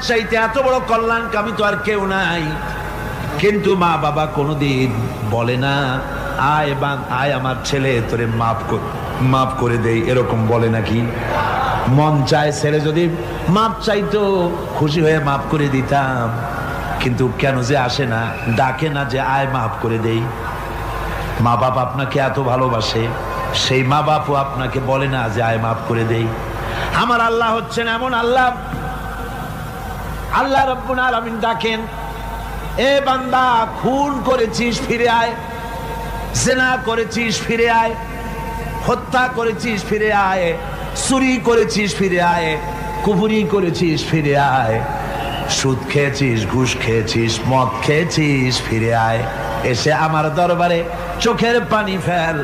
চাইতে এত বড় কল্যাণকামী তো আর কেউ নাই। কিন্তু মা বাবা কোনোদিন বলে না আয় আমার ছেলে তোরে মাফ করে দেই, এরকম বলে নাকি? মন চায় ছেলে যদি মাপ চাইতো খুশি হয়ে মাফ করে দিতাম, কিন্তু কেন যে আসে না, ডাকে না যে আয় মাফ করে দেই। মা বাপ আপনাকে এত ভালোবাসে, সেই মা বাপও আপনাকে বলে না যে আয় মাফ করে দেই। আমার আল্লাহ হচ্ছেন এমন আল্লাহ, আল্লাহ রাব্বুল আলামিন ডাকেন, এ বান্দা খুন করেছিস ফিরে আয়, জিনা করেছিস ফিরে আয়, হত্যা করেছিস ফিরে আয়, চুরি করেছিস ফিরে আয়, কুফরি করেছিস ফিরে আয়, সুদ খেয়েছিস, ঘুষ খেয়েছিস, মদ খেয়েছিস ফিরে আয়, এসে আমার দরবারে চোখের পানি ফেল,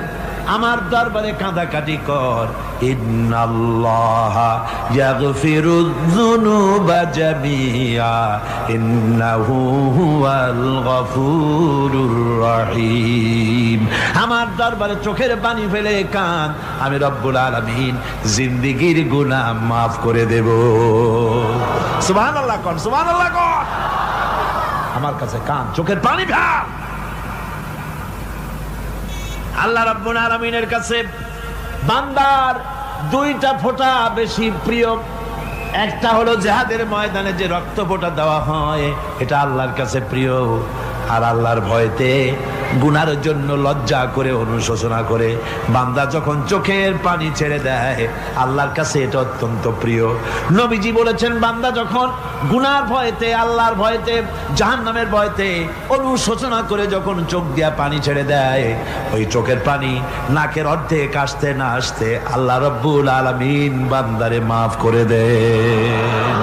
আমার দরবারে কাঁদাকাটি কর। ইন্নাল্লাহা ইয়াগফিরুয যুনুবা জামিআ ইন্নাহু হুয়াল গফুরুর রহিম। আমার দরবারে চোখের পানি ফেলে কাঁদ, আমি রব্বুল আলামিন জিন্দেগীর গুনাহ মাফ করে দেব। সুবহানাল্লাহ কোন, সুবহানাল্লাহ কোন। আমার কাছে কাঁদ, চোখের পানি ফেল। আল্লাহ রাব্বুল আলামিনের কাছে বান্দার দুইটা ফোঁটা বেশি প্রিয়। একটা হলো জিহাদের ময়দানে যে রক্ত ফোঁটা দেওয়া হয়, এটা আল্লাহর কাছে প্রিয়। আর আল্লাহর ভয়তে গুনার জন্য লজ্জা করে অনুশোচনা করে বান্দা যখন চোখের পানি ছেড়ে দেয়, আল্লাহর কাছে এটা অত্যন্ত প্রিয়। নবীজি বলেছেন, বান্দা যখন গুনার ভয়তে, আল্লাহর ভয়তে, জাহান্নামের ভয়তে অনুশোচনা করে যখন চোখ দিয়া পানি ছেড়ে দেয়, ওই চোখের পানি নাকের অর্ধেক আসতে না আসতে আল্লাহ রাব্বুল আলামিন বান্দারে মাফ করে দেন।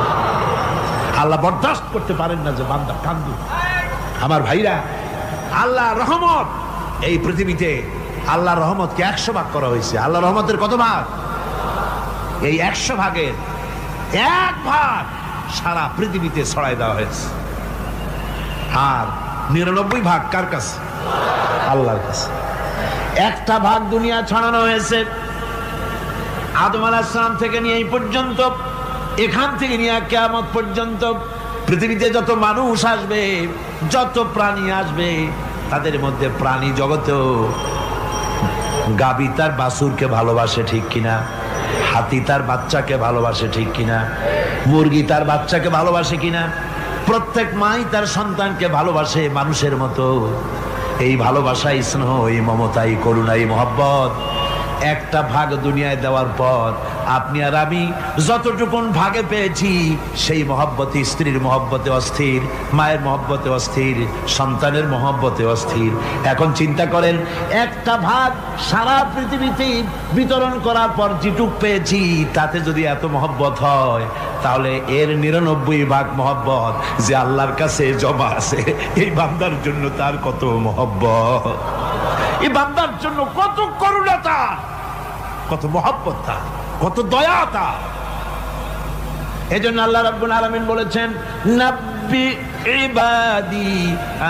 আল্লাহ বরদাস্ত করতে পারেন না যে বান্দা কান্দুক। আমার ভাইরা, আল্লাহ রহমত, এই পৃথিবীতে আল্লাহ রহমতকে 100 ভাগ করা হয়েছে। আল্লাহ রহমতের কত ভাগ? এই 100 ভাগের 1 ভাগ সারা পৃথিবীতে ছড়াই দেওয়া হয়েছে। আর 99 ভাগ কার কাছে? আল্লাহর কাছে। 1টা ভাগ দুনিয়া ছড়ানো হয়েছে আদম আলাইহিস সালাম থেকে নিয়ে এই পর্যন্ত, এখান থেকে নিয়ে কিয়ামত পর্যন্ত পৃথিবীতে যত মানুষ আসবে, যত প্রাণী আসবে, তাদের মধ্যে প্রাণী জগতেও গাভী তার বাছুরকে ভালোবাসে ঠিক কিনা, হাতি তার বাচ্চাকে ভালোবাসে ঠিক কিনা, মুরগি তার বাচ্চাকে ভালোবাসে কিনা, প্রত্যেক মাই তার সন্তানকে ভালোবাসে মানুষের মতো। এই ভালোবাসা, স্নেহ, এই মমতা, এই করুণা, এই মহব্বত 1টা ভাগ দুনিয়ায় দেওয়ার পর আপনি আর আমি যতটুকুন ভাগে পেয়েছি, সেই মহব্বতে, স্ত্রীর মহব্বতে অস্থির, মায়ের মহব্বতে অস্থির, সন্তানের মহব্বতে অস্থির। এখন চিন্তা করেন, 1টা ভাগ সারা পৃথিবীতে বিতরণ করার পর যেটুক পেয়েছি, তাতে যদি এত মহব্বত হয়, তাহলে এর 99 ভাগ মহব্বত যে আল্লাহর কাছে জমা আছে, এই বান্দার জন্য তার কত মহব্বত, এই বান্দার জন্য কত করুণা তার, কত মহব্বত তার, কত দয়া তার। এজন্য আল্লাহ রাব্বুল আলামিন বলেছেন, নাব্বি ইবাদি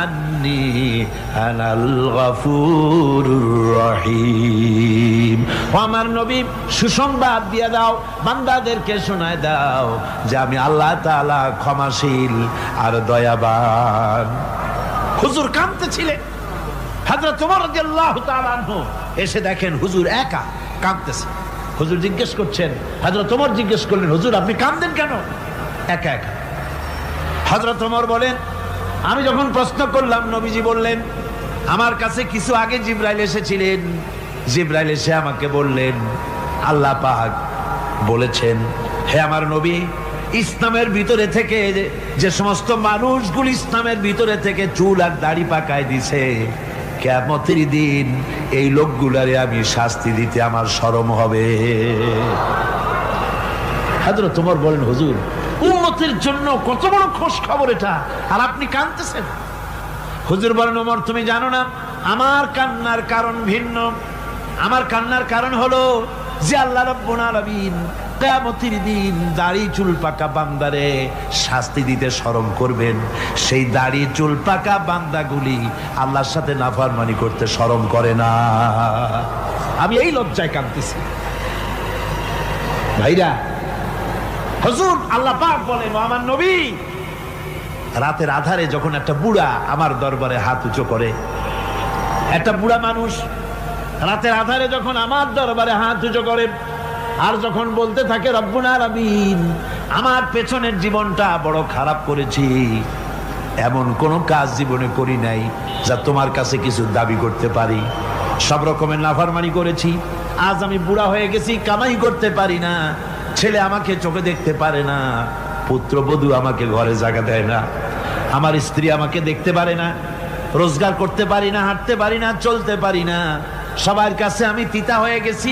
আন্নি আনাল গফুরুর রহিম। ও আমার নবী, সুসংবাদ দিয়ে দাও, বান্দাদেরকে শোনায় দাও যে আমি আল্লাহ তাআলা ক্ষমাশীল আর দয়াবান। হুজুর কাঁদতেছিলেন, হযরত ওমর রাদিয়াল্লাহু তাআলা আনহু এসে দেখেন হুজুর একা কাঁদতেছে। হুজুর জিজ্ঞেস করছেন, হযরত ওমর জিজ্ঞেস করলেন, হুজুর আপনি কাঁদেন কেন একা একা? হযরত ওমর বলেন, আমি যখন প্রশ্ন করলাম, নবীজি বললেন, আমার কাছে কিছু আগে জিবরাইল এসেছিলেন, জিবরাইল এসে আমাকে বললেন, আল্লাহ পাক বলেছেন, হে আমার নবী, ইসলামের ভিতরে থেকে যে সমস্ত মানুষগুলো ইসলামের ভিতরে থেকে চুল আর দাড়ি পাকায় দিছে, কিয়ামতের দিন এই লোকগুলারে আমি শাস্তি দিতে আমার শরম হবে। হযরত ওমর বলেন, হুজুর উম্মতের জন্য কত বড় খোশ খবর এটা, আর আপনি কাঁদতেছেন। হুজুর বলেন, ওমর তুমি জানো না, আমার কান্নার কারণ ভিন্ন। আমার কান্নার কারণ হলো যে আল্লাহ রাব্বুল আলামিন কিয়ামতের দিন দাড়ি চুল পাকা বান্দারে শাস্তি দিতে শরম করবেন। সেই দাড়ি চুল পাকা বান্দাগুলি আল্লাহর সাথে নাফরমানি করতে শরম করে না। আমি এই লজ্জায় কাঁদতেছি। ভাইরা, হুজুর আল্লাহ পাক বলেন, ও আমার নবী, রাতের আধারে যখন একটা বুড়া আমার দরবারে হাত উঁচু করে, একটা বুড়া মানুষ রাতের আধারে যখন আমার দরবারে হাত উঁচু করে আর যখন বলতে থাকে রব্বুল আলামিন, আমার পেছনের জীবনটা বড় খারাপ করেছি, এমন কোন কাজ জীবনে করি নাই যা তোমার কাছে কিছু দাবি করতে পারি, সব রকমের নাফরমানি করেছি, আজ আমি বুড়া হয়ে গেছি, কামাই করতে পারি না, ছেলে আমাকে চোখে দেখতে পারে না, পুত্রবধূ আমাকে ঘরে জায়গা দেয় না, আমার স্ত্রী আমাকে দেখতে পারে না, রোজগার করতে পারি না, হাঁটতে পারি না, চলতে পারি না, সবার কাছে আমি তিতা হয়ে গেছি,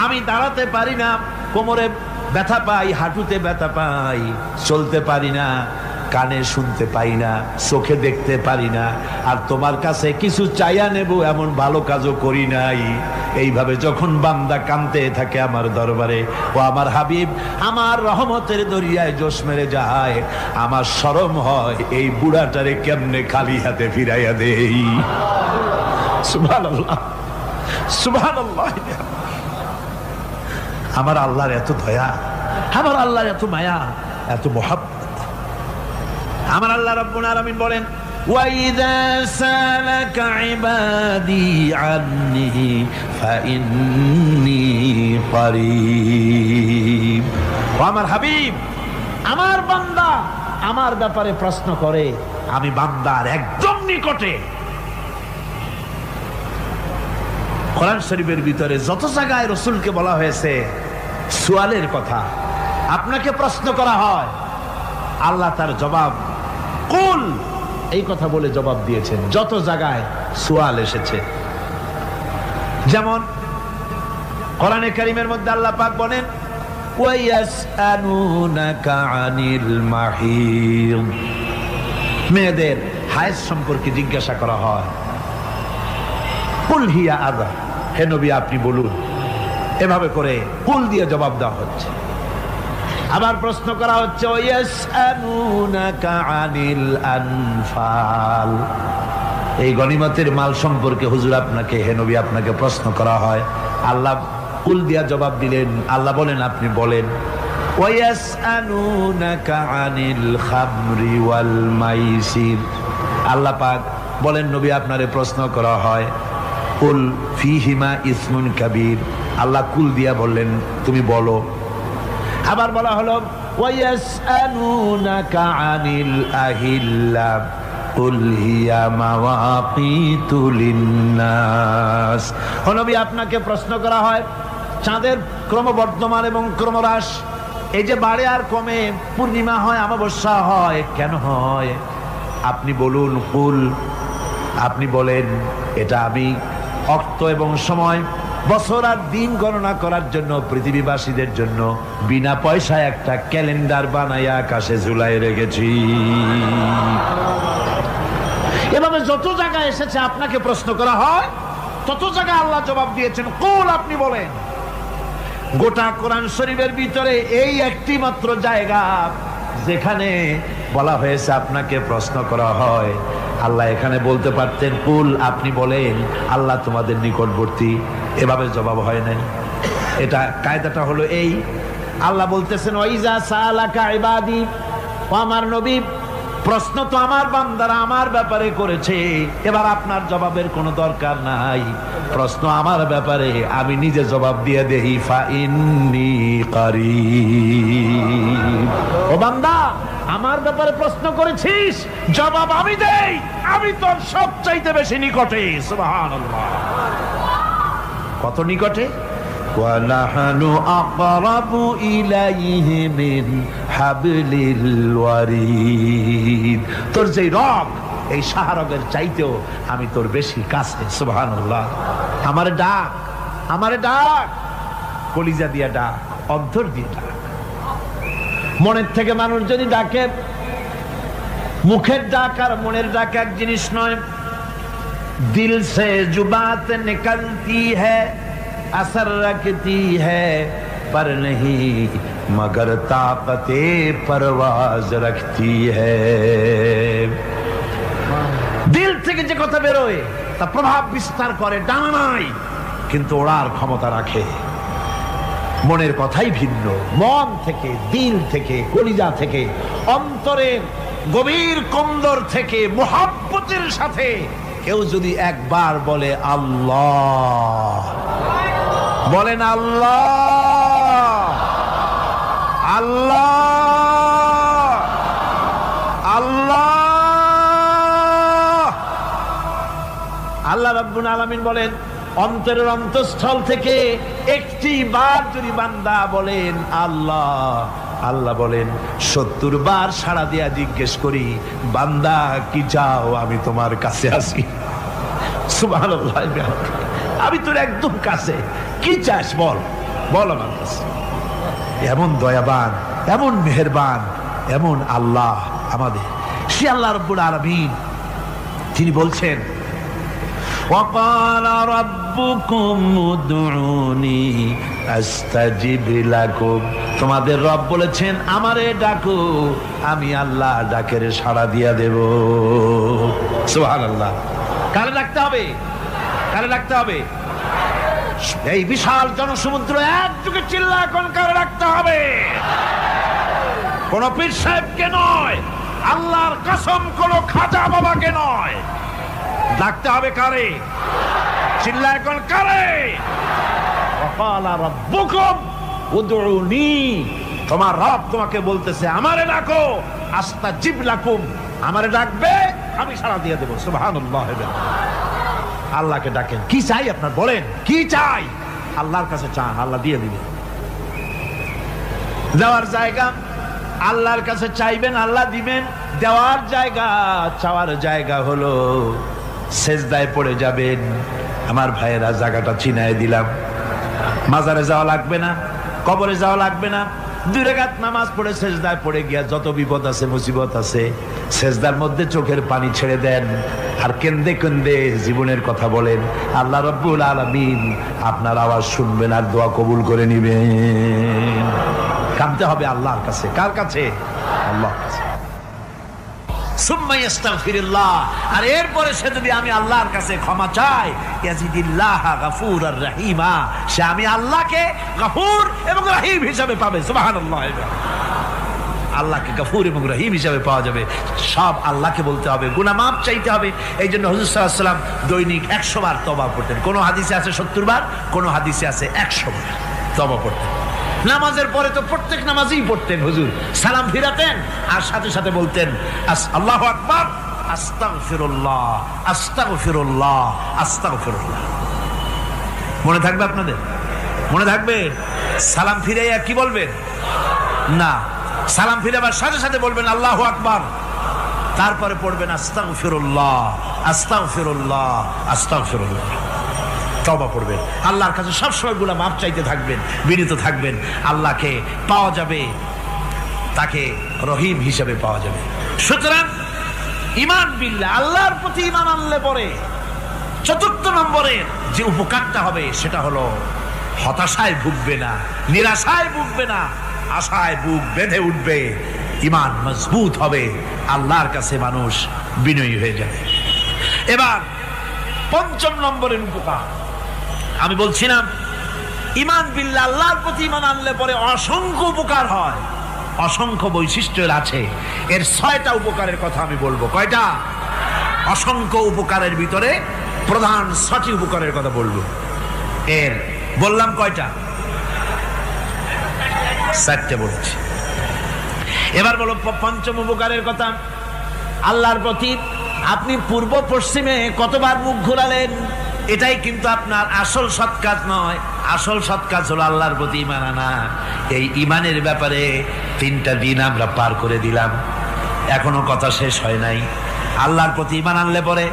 আমি দাঁড়াতে পারি না, কোমরে ব্যথা পাই, হাঁটুতে ব্যথা পাই, চলতে পারি না, কানে শুনতে পাই না, চোখে দেখতে পারি না, আর তোমার কাছে কিছু চাইয়া নেব এমন ভালো কাজও করি নাই। এইভাবে যখন বান্দা কাঁদতে থাকে আমার দরবারে, ও আমার হাবিব আমার রহমতের দরিয়ায় জোশ মেরে যায়, আমার শরম হয় এই বুড়াটারে কেমনে খালি হাতে ফিরাইয়া দেই। সুবহানাল্লাহ, সুবহানাল্লাহ। আমার আল্লাহর এত দয়া, আমার আল্লাহর এত মায়া, এত মহব্বত। আমার আল্লাহ রাব্বুল আলামিন বলেন, ওয়াইযা সালাকা ইবাদি আন্নী ফাইন্নী করিব। ও আমার হাবিব, আমার বান্দা আমার ব্যাপারে প্রশ্ন করে, আমি বান্দার একদম নিকটে। কোরআন শরীফের ভিতরে যত জায়গায় রাসূলকে বলা হয়েছে সুয়ালের কথা, আপনাকে প্রশ্ন করা হয়, আল্লাহ তার জবাব কুল এই কথা বলে জবাব দিয়েছেন। যত জায়গায় সুয়াল এসেছে, যেমন কোরআনে কারীমের মধ্যে আল্লাহ পাক বলেন, ওয়ায়াসআলুনাকা আনিল মাহিদ, মেয়েদের হায়েজ সম্পর্কে জিজ্ঞাসা করা হয়, কুল হিয়া আযা, হে নবী আপনি বলুন। এভাবে করে কুল দিয়ে জবাব দেওয়া হচ্ছে। আবার প্রশ্ন করা হচ্ছে, ওয়ায়াসআলুনাকা আনিল আনফাল, এই গনিমতের মাল সম্পর্কে হুজুর আপনাকে, হে নবী আপনাকে প্রশ্ন করা হয়। আল্লাহ কুল দিয়া জবাব দিলেন, আল্লাহ বলেন আপনি বলেন। ওয়ায়াসআলুনাকা আনিল খামরি ওয়াল মাইসির, আল্লাহ পাক বলেন নবী আপনারে প্রশ্ন করা হয়, কুল ফীহিমা ইসমুন কাবীর, আল্লাহ কুল দিয়া বললেন তুমি বলো। আবার বলা হলো, ওয়ায়াসআলুনাকা আনিল আহিল্লা কুল হিয়া মাওয়াকিতু লিন্নাস, ও নবী আপনাকে প্রশ্ন করা হয় চাঁদের ক্রমবর্ধমান এবং ক্রমহ্রাস, এই যে বাড়ে আর কমে, পূর্ণিমা হয় অমাবস্যা হয়, কেন হয় আপনি বলুন। কুল, আপনি বলেন এটা আমি অর্থ এবং সময়, বছর আর দিন গণনা করার জন্য পৃথিবীবাসীদের জন্য বিনা পয়সায় একটা ক্যালেন্ডার বানাইয়া আকাশে ঝুলাই রেখেছি। এভাবে যত জায়গায় এসেছে আপনাকে প্রশ্ন করা হয়, তত জায়গায় আল্লাহ জবাব দিয়েছেন কুল, আপনি বলেন। গোটা কোরআন শরীফের ভিতরে এই একটি মাত্র জায়গা যেখানে বলা হয়েছে আপনাকে প্রশ্ন করা হয়, আল্লাহ এখানে বলতে পারতেন কুল আপনি বলেন, আল্লাহ তোমাদের নিকটবর্তী, এভাবে জবাব হয় নাই। এটা কায়দাটা হলো এই, আল্লাহ বলতেছেন ওয়াইজা সালাকা ইবাদি, ও আমার নবী প্রশ্ন তো আমার বান্দারা আমার ব্যাপারে করেছে, এবার আপনার জবাবের কোনো দরকার নাই, প্রশ্ন আমার ব্যাপারে আমি নিজে জবাব দিয়ে দেই, ফাইন্নী করিব। ও বান্দা আমার ব্যাপারে প্রশ্ন করেছিস, জবাব আমি দেই, আমি তোর সবচাইতে বেশি নিকটে। সুবহানাল্লাহ, কত নিকটে? ওয়ানাহনু আকরাবু ইলাইহি মিন হাবলিল ওয়ারিদ, তোর যে রগ এই শাহরগের চাইতেও আমি তোর বেশি কাছে। সুবহানাল্লাহ, আমারে ডাক, আমারে ডাক, কলিজা দিয়া ডাক, অন্তর দিয়ে ডাক। মনের থেকে মানুষ যদি ডাকে, মুখের ডাক আর মনের ডাক এক জিনিস নয়। দিল সে জুবাত নিকলতি হ্যায়, असर रखती है पर नहीं मगर ताकते परवाज रखती है। দিল থেকে যে কথা বেরোয় তা প্রভাব বিস্তার করে, ডানা নাই কিন্তু ওড়ার ক্ষমতা রাখে। মনের কথাই ভিন্ন। মন থেকে, দিল থেকে, কলিজা থেকে, অন্তরের গভীর কন্দর থেকে মুহাব্বতের সাথে কেউ যদি একবার বলে আল্লাহ, বলেন আল্লাহ, আল্লাহ, আল্লাহ, আল্লাহ রাব্বুল আলামিন বলেন অন্তরের অন্তঃস্থল থেকে একটি বার যদি বান্দা বলেন আল্লাহ, আল্লাহ বলেন 70 বার সাড়া দিয়া জিজ্ঞেস করি, বান্দা কি চাও, আমি তোমার কাছে আছি। সুবহানাল্লাহ, আমি তোর একদম কাছে, কি চাস বল, বল আমার কাছে। এমন দয়াবান, এমন মেহেরবান, এমন আল্লাহ আমাদের। সে আল্লাহ রাব্বুল আলামিন তিনি বলছেন وقال ربكم ادعوني استجب لكم, তোমাদের রব বলেছেন আমারে ডাকো, আমি আল্লাহ ডাকের সাড়া দিয়া দেব। সুবহানাল্লাহ। কারে ডাকতে হবে? কারে ডাকতে হবে? এই বিশাল জনসমুদ্র একযোগে চিল্লা কোন কারে ডাকতে হবে? কোন পীর সাহেবকে নয়, আল্লাহর কসম কোন খাজা বাবাকে নয়, ডাকতে হবে কারে? চিল্লা কোন কারে? ওয়াকালা রাব্বুকুম উদউনি, তোমার রব তোমাকে বলতেছে আমারে ডাকো, আস্তাজিব লাকুম, আমারে ডাকবে আমি সাড়া দিয়ে দেব। সুবহানাল্লাহ। আল্লাহকে ডাকেন, কি চাই আপনার বলেন, কি চাই? আল্লাহর কাছে চান, আল্লাহ দিয়ে দিবেন। দেওয়ার জায়গা আল্লাহর কাছে চাইবেন, আল্লাহ দিবেন। দেওয়ার জায়গা, চাওয়ার জায়গা হলো সেজদায় পড়ে যাবেন। আমার ভাইয়েরা, জায়গাটা চিনায় দিলাম। মাজারে যাওয়া লাগবে না, কবরে যাওয়া লাগবে না। 2 রাকাত নামাজ পড়ে সেজদায় পড়ে গিয়া যত বিপদ আছে, মুসিবত আছে, সেজদার মধ্যে চোখের পানি ছেড়ে দেন আর কেন্দে কেন্দে জীবনের কথা বলেন। আল্লাহ রাব্বুল আলামিন আপনার আওয়াজ শুনবেন আর দোয়া কবুল করে নিবেন। কাঁদতে হবে আল্লাহর কাছে। কার কাছে? আল্লাহর কাছে। সুম্মা ইস্তাগফিরুল্লাহ, আর এরপরে সে যদি আমি আল্লাহর কাছে ক্ষমা চাই, ইয়াজিদিল্লাহ গফুরার রহিমা, সে আমি আল্লাহকে গফুর এবং রহিম হিসাবে পাবে। সুবহানাল্লাহ। আল্লাহকে গফুর এবং রহিম হিসাবে পাওয়া যাবে। সব আল্লাহকে বলতে হবে, গুনাহ মাফ চাইতে হবে। এই জন্য হুজুর সাল্লাল্লাহু আলাইহি ওয়াসাল্লাম দৈনিক 100 বার তওবা পড়তেন। কোন হাদিসে আছে 70 বার, কোন হাদিসে আছে 100 বার তওবা পড়তেন। নামাজের পরে তো প্রত্যেক নামাজই পড়তেন হুজুর, সালাম ফিরাতেন আর সাথে সাথে বলতেন আল্লাহু আকবার, আস্তাগফিরুল্লাহ, আস্তাগফিরুল্লাহ, আস্তাগফিরুল্লাহ। মনে থাকবে আপনাদের? মনে থাকবে? সালাম ফিরাইয়া কি বলবেন? না, সালাম ফিরাবার সাথে সাথে বলবেন আল্লাহু আকবার, তারপরে পড়বেন আস্তাগফিরুল্লাহ, আস্তাগফিরুল্লাহ, আস্তাগফিরুল্লাহ। তওবা পড়বেন, আল্লাহর কাছে সবসময় গুনাহ মাফ চাইতে থাকবেন, বিনীত থাকবেন। আল্লাহকে পাওয়া যাবে, তাকে রহিম হিসেবে পাওয়া যাবে। সুতরাং ঈমান বিল্লাহ, আল্লাহর প্রতি ঈমান আনলে পরে 4th নম্বরের যে উপকারটা হবে সেটা হলো হতাশায় ভুগবে না, নিরাশায় ভুগবে না, আশায় বুক বেঁধে উঠবে, ঈমান মজবুত হবে, আল্লাহর কাছে মানুষ বিনয়ী হয়ে যাবে। এবার 5ম নম্বরের উপকার আমি বলছিলাম, ঈমান বিল্লাহ, আল্লাহর প্রতি ঈমান আনলে পরে অসংখ্য উপকার হয়, অসংখ্য বৈশিষ্ট্য আছে। এর 6টা উপকারের কথা আমি বলবো। কয়টা? অসংখ্য উপকারের ভিতরে প্রধান 6টি উপকারের কথা বলবো। এর বললাম কয়টা? 4টে বলছি। এবার বলো 5ম উপকারের কথা। আল্লাহর প্রতি আপনি পূর্ব পশ্চিমে কতবার মুখ ঘোরালেন, এটাই কিন্তু আপনার আসল সৎ কাজ নয়। আসল সৎ কাজ হলো আল্লাহর প্রতি ঈমান আনা। এই ঈমানের ব্যাপারে 3টা দিন আমরা পার করে দিলাম, এখনো কথা শেষ হয় নাই। আল্লাহর প্রতি ঈমান আনলে পরে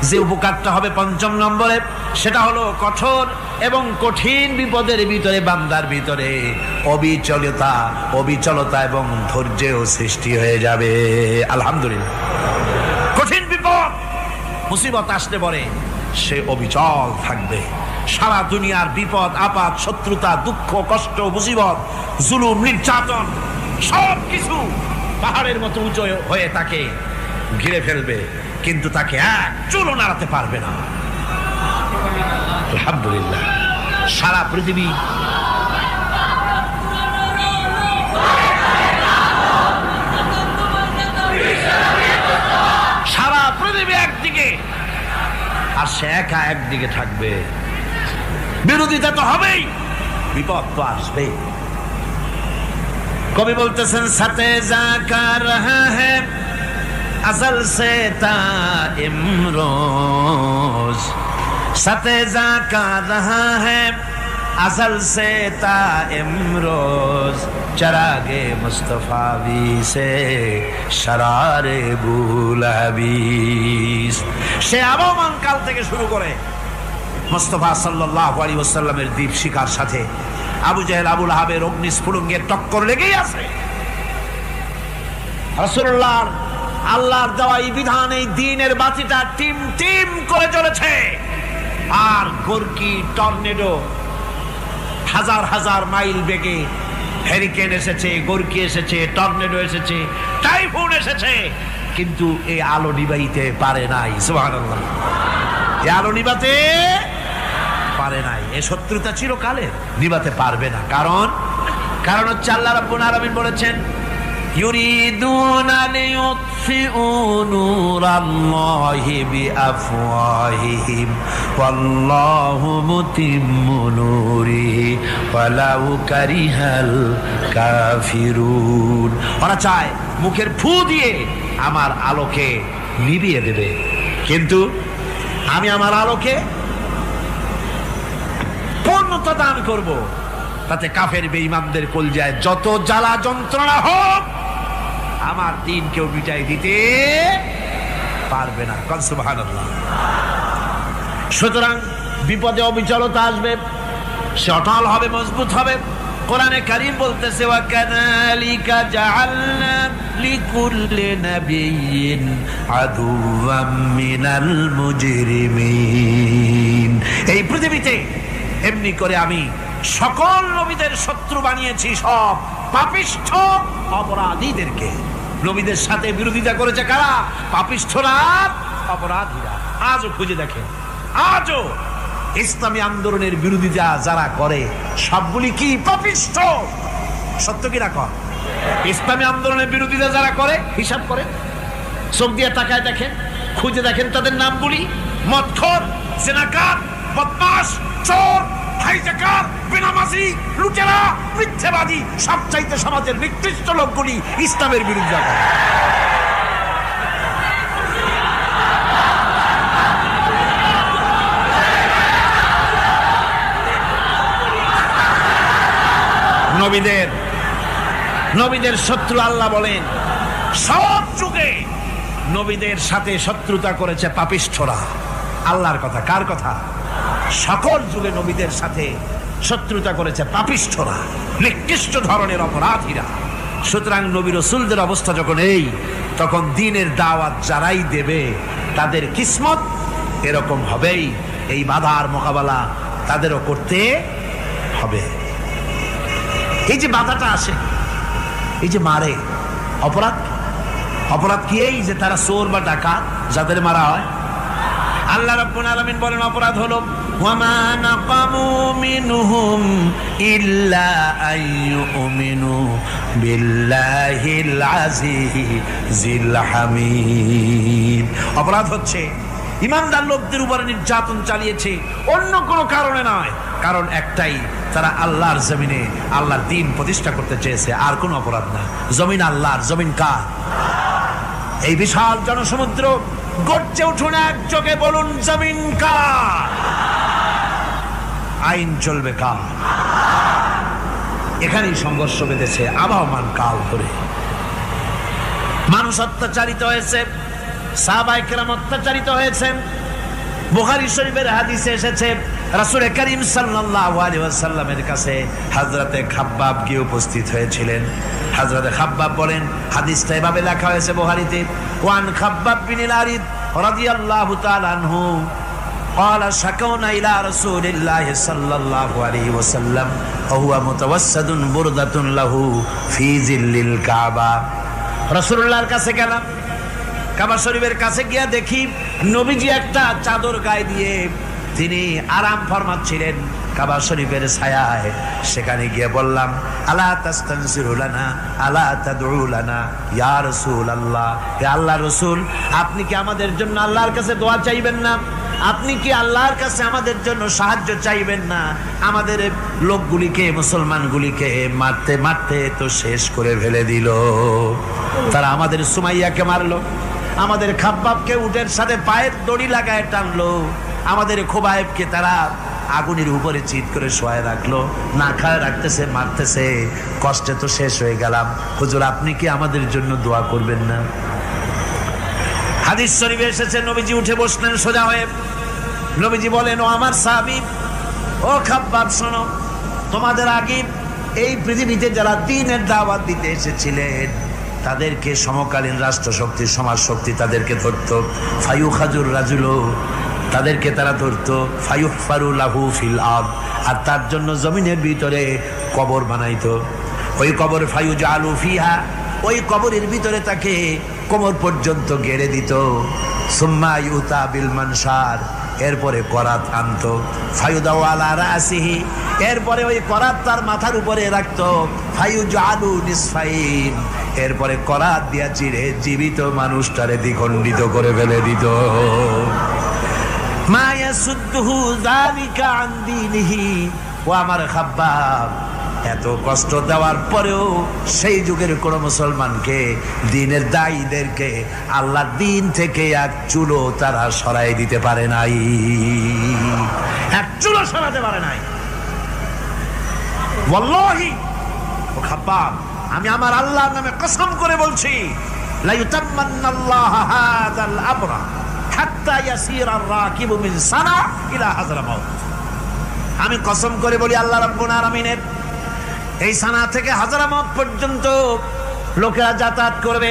যে উপকারটা হবে 5ম নম্বরে, সেটা হলো কঠোর এবং কঠিন বিপদের ভিতরে বান্দার ভিতরে অবিচলতা এবং ধৈর্যের সৃষ্টি হয়ে যাবে। আলহামদুলিল্লাহ। কঠিন বিপদ মুসিবত আসলে পরে সে অবিচল থাকবে। সারা দুনিয়ার বিপদ আপদ, শত্রুতা, দুঃখ, কষ্ট, মুসিবত, জুলুম, নির্যাতন সবকিছু পাহাড়ের মতো উঁচু হয়ে তাকে ঘিরে ফেলবে, কিন্তু তাকে এক চুলও নাড়াতে পারবে না। আলহামদুলিল্লাহ। সারা পৃথিবী সে একা একদিকে থাকবে, বিরোধিতা তো হবেই, বিপদ তো আসবেই। কবি বলতেছেন সাথে জাকা রহা হ্যায় अज़ल से ता इमरोज, सते जाका रहा है अज़ल से ता इमरोज, चरागे मुस्तफावी से शरारे बुलहबीस। সে আবহমান কাল থেকে শুরু করে মুস্তাফা সাল্লাল্লাহু আলাইহি ওয়াসাল্লামের দীপ শিখার সাথে আবু জাহেল আবু লাহাবের অগ্নিস্ফুলিঙ্গের টক্কর লেগেই আছে। রাসূলুল্লাহ আল্লাহর দেওয়া এই বিধান, এই দ্বীনের বাতিটা টিম টিম করে চলেছে। আর গোরকি টর্নেডো হাজার হাজার মাইল বেগে, হেরিকেন এসেছে, গোরকি এসেছে, টর্নেডো এসেছে, টাইফুন এসেছে, কিন্তু এই আলো নিবাইতে পারে নাই। সুবহানাল্লাহ, এই আলো নিবাতে পারে নাই। এই শত্রুতা চিরকালের, নিবাতে পারবে না। কারণ হচ্ছে আল্লাহ রাব্বুল আলামিন বলেছেন ইউরিদুনা লিয়ুতফিউ নূরাল্লাহি বিআফওয়াহিহিম ওয়াল্লাহু মুতিম্মু নূরিহি ওয়ালাউ কারিহাল কাফিরুন। ওরা চায় মুখের ফু দিয়ে আমার আলোকে নিভিয়ে দেবে, কিন্তু আমি আমার আলোকে পূর্ণতা দান করব। তাতে কাফের বেঈমানদের কলজায় যত জ্বালা যন্ত্রণা হোক, আমার দ্বীন কেউ মিটাই দিতে পারবে না। সুবহানাল্লাহ। সুতরাং বিপদে অবিচলতা আসবে, সে অটল হবে, মজবুত হবে। কোরআনে কারীম বলতেছে ওয়া কাযালিকা জাআলনা লিকুল্লি নাবিয়্যিন আদুওয়াম মিনাল মুজরিমিন। এই পৃথিবীতে এমনি করে আমি সকল নবীদের শত্রু বানিয়েছি, সব পাপিষ্ঠ অপরাধীদেরকে। নবীদের সাথে বিরোধিতা করেছে কারা? পাপিষ্ঠরা, অপরাধীরা। আজও খুঁজে দেখেন, আজও ইসলামী আন্দোলনের বিরোধিতা যারা করে সবগুলি কি পাপিষ্ঠ? সত্য কি না কর? ইসলামী আন্দোলনের বিরোধিতা যারা করে হিসাব করে, চোখ দিয়ে তাকায় দেখেন, খুঁজে দেখেন তাদের নামগুলি। মদখোর, জিনাকার, বদমাশ, চোর, হাইজাকার, বেনামাজি, লুটেরা, মিথ্যাবাদী, সবচাইতে সমাজের নিকৃষ্ট লোকগুলি ইসলামের বিরোধিতা করে। নবীদের শত্রু আল্লাহ বলেন সব যুগে নবীদের সাথে শত্রুতা করেছে পাপিষ্ঠরা। আল্লাহর কথা, কার কথা? সকল যুগে নবীদের সাথে শত্রুতা করেছে পাপিষ্ঠরা, নিকৃষ্ট ধরনের অপরাধীরা। সুতরাং নবী রাসূলদের অবস্থা যখন এই, তখন দ্বীনের দাওয়াত যারাই দেবে তাদের কিসমত এরকম হবেই। এই বাধার মোকাবেলা তাদেরও করতে হবে। এই যে বাধাটা আসে, এই যে মারে, অপরাধ কি? এই যে তারা চোর বা ডাকাত যাদের মারা হয়। আল্লাহ রাব্বুল আলামিন বলেন অপরাধ হলো ওয়ামা নাকামু মিনহুম ইল্লা আইয়ুমিনু বিল্লাহিল আজিজিল হামিদ। অপরাধ হচ্ছে ইমানদার লোকদের উপরে নির্যাতন চালিয়েছে, অন্য কোনো কারণে নয়। কারণ একটাই, তারা আল্লাহর জমিনে আল্লাহর দ্বীন প্রতিষ্ঠা করতে চেয়েছে, আর কোনো অপরাধ না। জমিন আল্লাহর, জমিন কার? এই বিশাল জনসমুদ্র গর্জে উঠুন একযোগে, বলুন জমিন কার? আইন চলবে কার? এখানেই সংঘর্ষ বেঁধেছে আবহমান কাল ধরে। মানুষ অত্যাচারিত হয়েছে, সাহাবায়ে কেরাম অত্যাচারিত হয়েছেন। বুখারী শরীফের হাদিসে এসেছে রাসূল করিম সাল্লাল্লাহু আলাইহি ওয়াসাল্লামের কাছে হযরতে খাব্বাব গিয়ে উপস্থিত হয়েছিলেন। হযরতে খাব্বাব বলেন, হাদিসটা এভাবে লেখা হয়েছে বুখারীতে, ওয়ান খাব্বাব বিন আরিদ রাদিয়াল্লাহু তাআলা আনহু قال شكونا إلى رسول الله صلى الله عليه وسلم وهو متوسد بردة له في ظل الكعبة। রাসূলুল্লাহর কাছে গেলাম, কাবা শরীফের কাছে গিয়া দেখি নবীজি একটা চাদর গায়ে দিয়ে তিনি আরাম ফরমাচ্ছিলেন কাবা শরীফের ছায়ায়। সেখানে গিয়ে বললাম, আলা তাস্তানসিরু লানা আলা তাদউ লানা ইয়া রাসূলুল্লাহ, হে আল্লাহর রাসূল, আপনি কি আমাদের জন্য আল্লাহর কাছে দোয়া চাইবেন না? আপনি কি আল্লাহর কাছে আমাদের জন্য সাহায্য চাইবেন না? আমাদের লোকগুলিকে, মুসলমানগুলিকে মারতে মারতে তো শেষ করে ফেলে দিল। তারা আমাদের সুমাইয়াকে মারলো, আমাদের খাব্বাবকে উটের সাথে পায়ের দড়ি লাগায় টানলো, আমাদের খোবায়েবকে তারা আগুনের উপরে চিৎ করে শোয়ায় রাখলো, না খায় রাখতেছে, মারতেছে, কষ্টে তো শেষ হয়ে গেলাম। হুজুর আপনি কি আমাদের জন্য দোয়া করবেন না? হাদিস শরীফে এসেছে, নবীজি উঠে বসলেন সোজা হয়ে। নবীজি বলেন, ও আমার সাহাবী, ও খাব্বাব শোনো, তোমাদের আগে এই পৃথিবীতে যারা দ্বীনের দাওয়াত দিতে এসেছিলেন তাদেরকে সমকালীন রাষ্ট্রশক্তি, সমাজ শক্তি তাদেরকে ধরতো। ফায়ুখাজুর রাজুলো, তাদেরকে তারা ধরতো। ফায়ুহফারু লাহু ফিল আরদ, আর তার জন্য জমিনের ভিতরে কবর বানাইতো। ওই কবর ফায়ুজালু ফিহা, ওই কবরের ভিতরে তাকে কোমর পর্যন্ত গেড়ে দিত। সুম্মা ইউতা বিল মানশার, এরপরে করাত আনতো। ফায়ুদাউ আলা রাসিহি, এরপরে ওই করাত তার মাথার উপরে রাখতো। ফায়ুজালু নিসফাইন, এরপরে করাত দিয়া চিড়ে জীবিত মানুষটারে দ্বিখণ্ডিত করে ফেলে দিত। মা ইয়াসুদ্দুহু যালিকা আন দীনিহি, ও আমার খাব্বাব, এত কষ্ট দেওয়ার পরেও সেই যুগের কোন মুসলমানকে, দ্বীনের দায়ীদেরকে আল্লাহর দ্বীন থেকে এক চুলো তারা সরাই দিতে পারে নাই, এক চুলো সরাতে পারে নাই। ওয়াল্লাহি, ও খাব্বাব, আমি আমার আল্লাহর নামে কসম করে বলছি, লা ইউতাম্মান্নাল্লাহু হাযাল আমরা হাত্তা ইয়াসিরা আর-রাকিবু মিন সানা ইলা হাযরামাউত। আমি কসম করে বলি, আল্লাহ রাব্বুল আলামিনের এই সানা থেকে হাযরামাউত পর্যন্ত লোকেরা যাতায়াত করবে,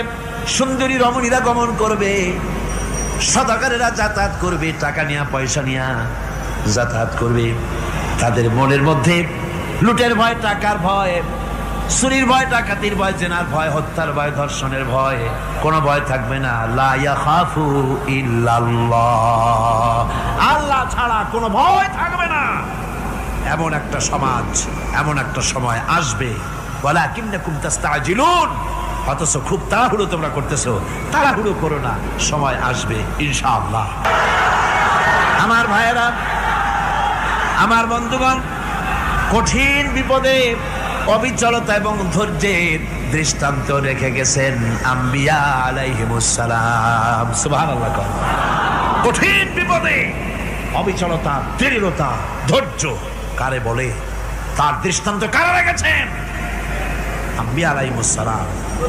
সুন্দরী রমণীরা গমন করবে, সদাগরেরা যাতায়াত করবে, টাকা নিয়া পয়সা নিয়া যাতায়াত করবে। তাদের মনের মধ্যে লুটের ভয়, টাকার ভয়, চুরির ভয়, ডাকাতির ভয়, জেনার ভয়, হত্যার ভয়, ধর্ষণের ভয়, কোনো ভয় থাকবে না। লা ইয়াখাফু ইল্লাল্লাহ, আল্লাহ ছাড়া কোনো ভয় থাকবে না। এমন একটা সমাজ, এমন একটা সময় আসবে। ওয়ালাকিন্নাকুম তাস্তাজিলুন, অথচ খুব তাড়াহুড়ো তোমরা করতেছো। তাড়াহুড়ো করো না, সময় আসবে ইনশাআল্লাহ। আমার ভাইয়েরা, আমার বন্ধুগণ, কঠিন বিপদে অবিচলতা এবং ধৈর্যের দৃষ্টান্ত রেখে গেছেন আম্বিয়া আলাইহিমুস সালাম। সুবহানাল্লাহ। কঠিন বিপদে অবিচলতা, দৃঢ়তা, ধৈর্য কারে বলে, তার দৃষ্টান্ত কারা রেখেছেন? আম্বিয়া আলাইহিমুস সালাম।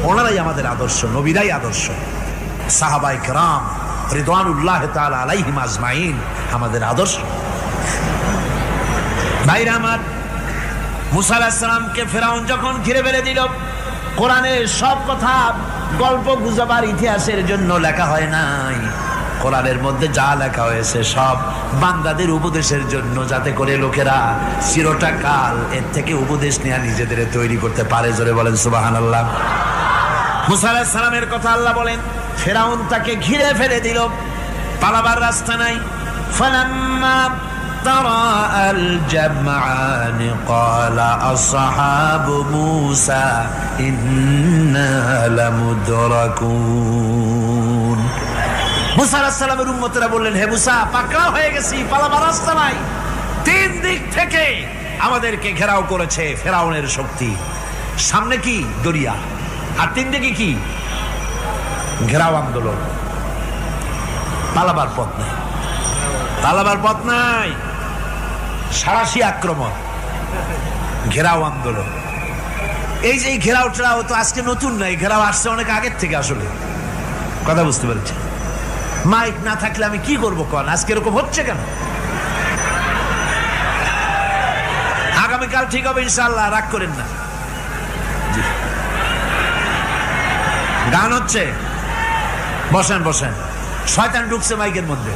ওনারাই আমাদের আদর্শ, নবীরাই আদর্শ। সাহাবায়ে কেরাম রিদওয়ানুল্লাহ তাআলা আলাইহিম আজমাইন আমাদের আদর্শ। ভাইরা আমার, মুসা আলাইহিস সালামকে ফেরাউন যখন ঘিরে ফেলে দিল, কোরআনের সব কথা গল্প গুজবার ইতিহাসের জন্য লেখা হয় নাই। কোরআনের মধ্যে যা লেখা হয়েছে সব বান্দাদের উপদেশের জন্য, যাতে করে লোকেরা চিরটা কাল এর থেকে উপদেশ নিয়ে নিজেদের তৈরি করতে পারে। জোরে বলেন সুবহানাল্লাহ। মুসা আলাইহিস সালামের কথা আল্লাহ বলেন, ফেরাউন তাকে ঘিরে ফেলে দিল, পালাবার রাস্তা নাই। ফালাম্মা ترى الجمعان قال أصحاب موسى إنا لمدركون। মুসা আলাইহিস সালামের উম্মতেরা বললেন, হে মুসা, পাকড়াও হয়ে গেছি, পালাবার রাস্তা নাই। তিন দিক থেকে আমাদেরকে ঘেরাও করেছে ফেরাউনের শক্তি। সামনে কি? দরিয়া, আর তিন দিকে কি? ঘেরাও আন্দোলন। পালাবার পথ নাই, পালাবার পথ নাই। সারাশি আক্রমণ, ঘেরাও আন্দোলন। এই যে ঘেরাও টেরাও তো আজকে নতুন নাই, ঘেরাও আসছে অনেক আগের থেকে। আসলে কথা বুঝতে পেরেছি। মাইক না থাকলে আমি কি করবো কোন? আজকে এরকম হচ্ছে কেন? আগামীকাল ঠিক হবে ইনশাআল্লাহ, রাগ করেন না। গান হচ্ছে, বসেন বসেন। শয়তান ঢুকছে মাইকের মধ্যে।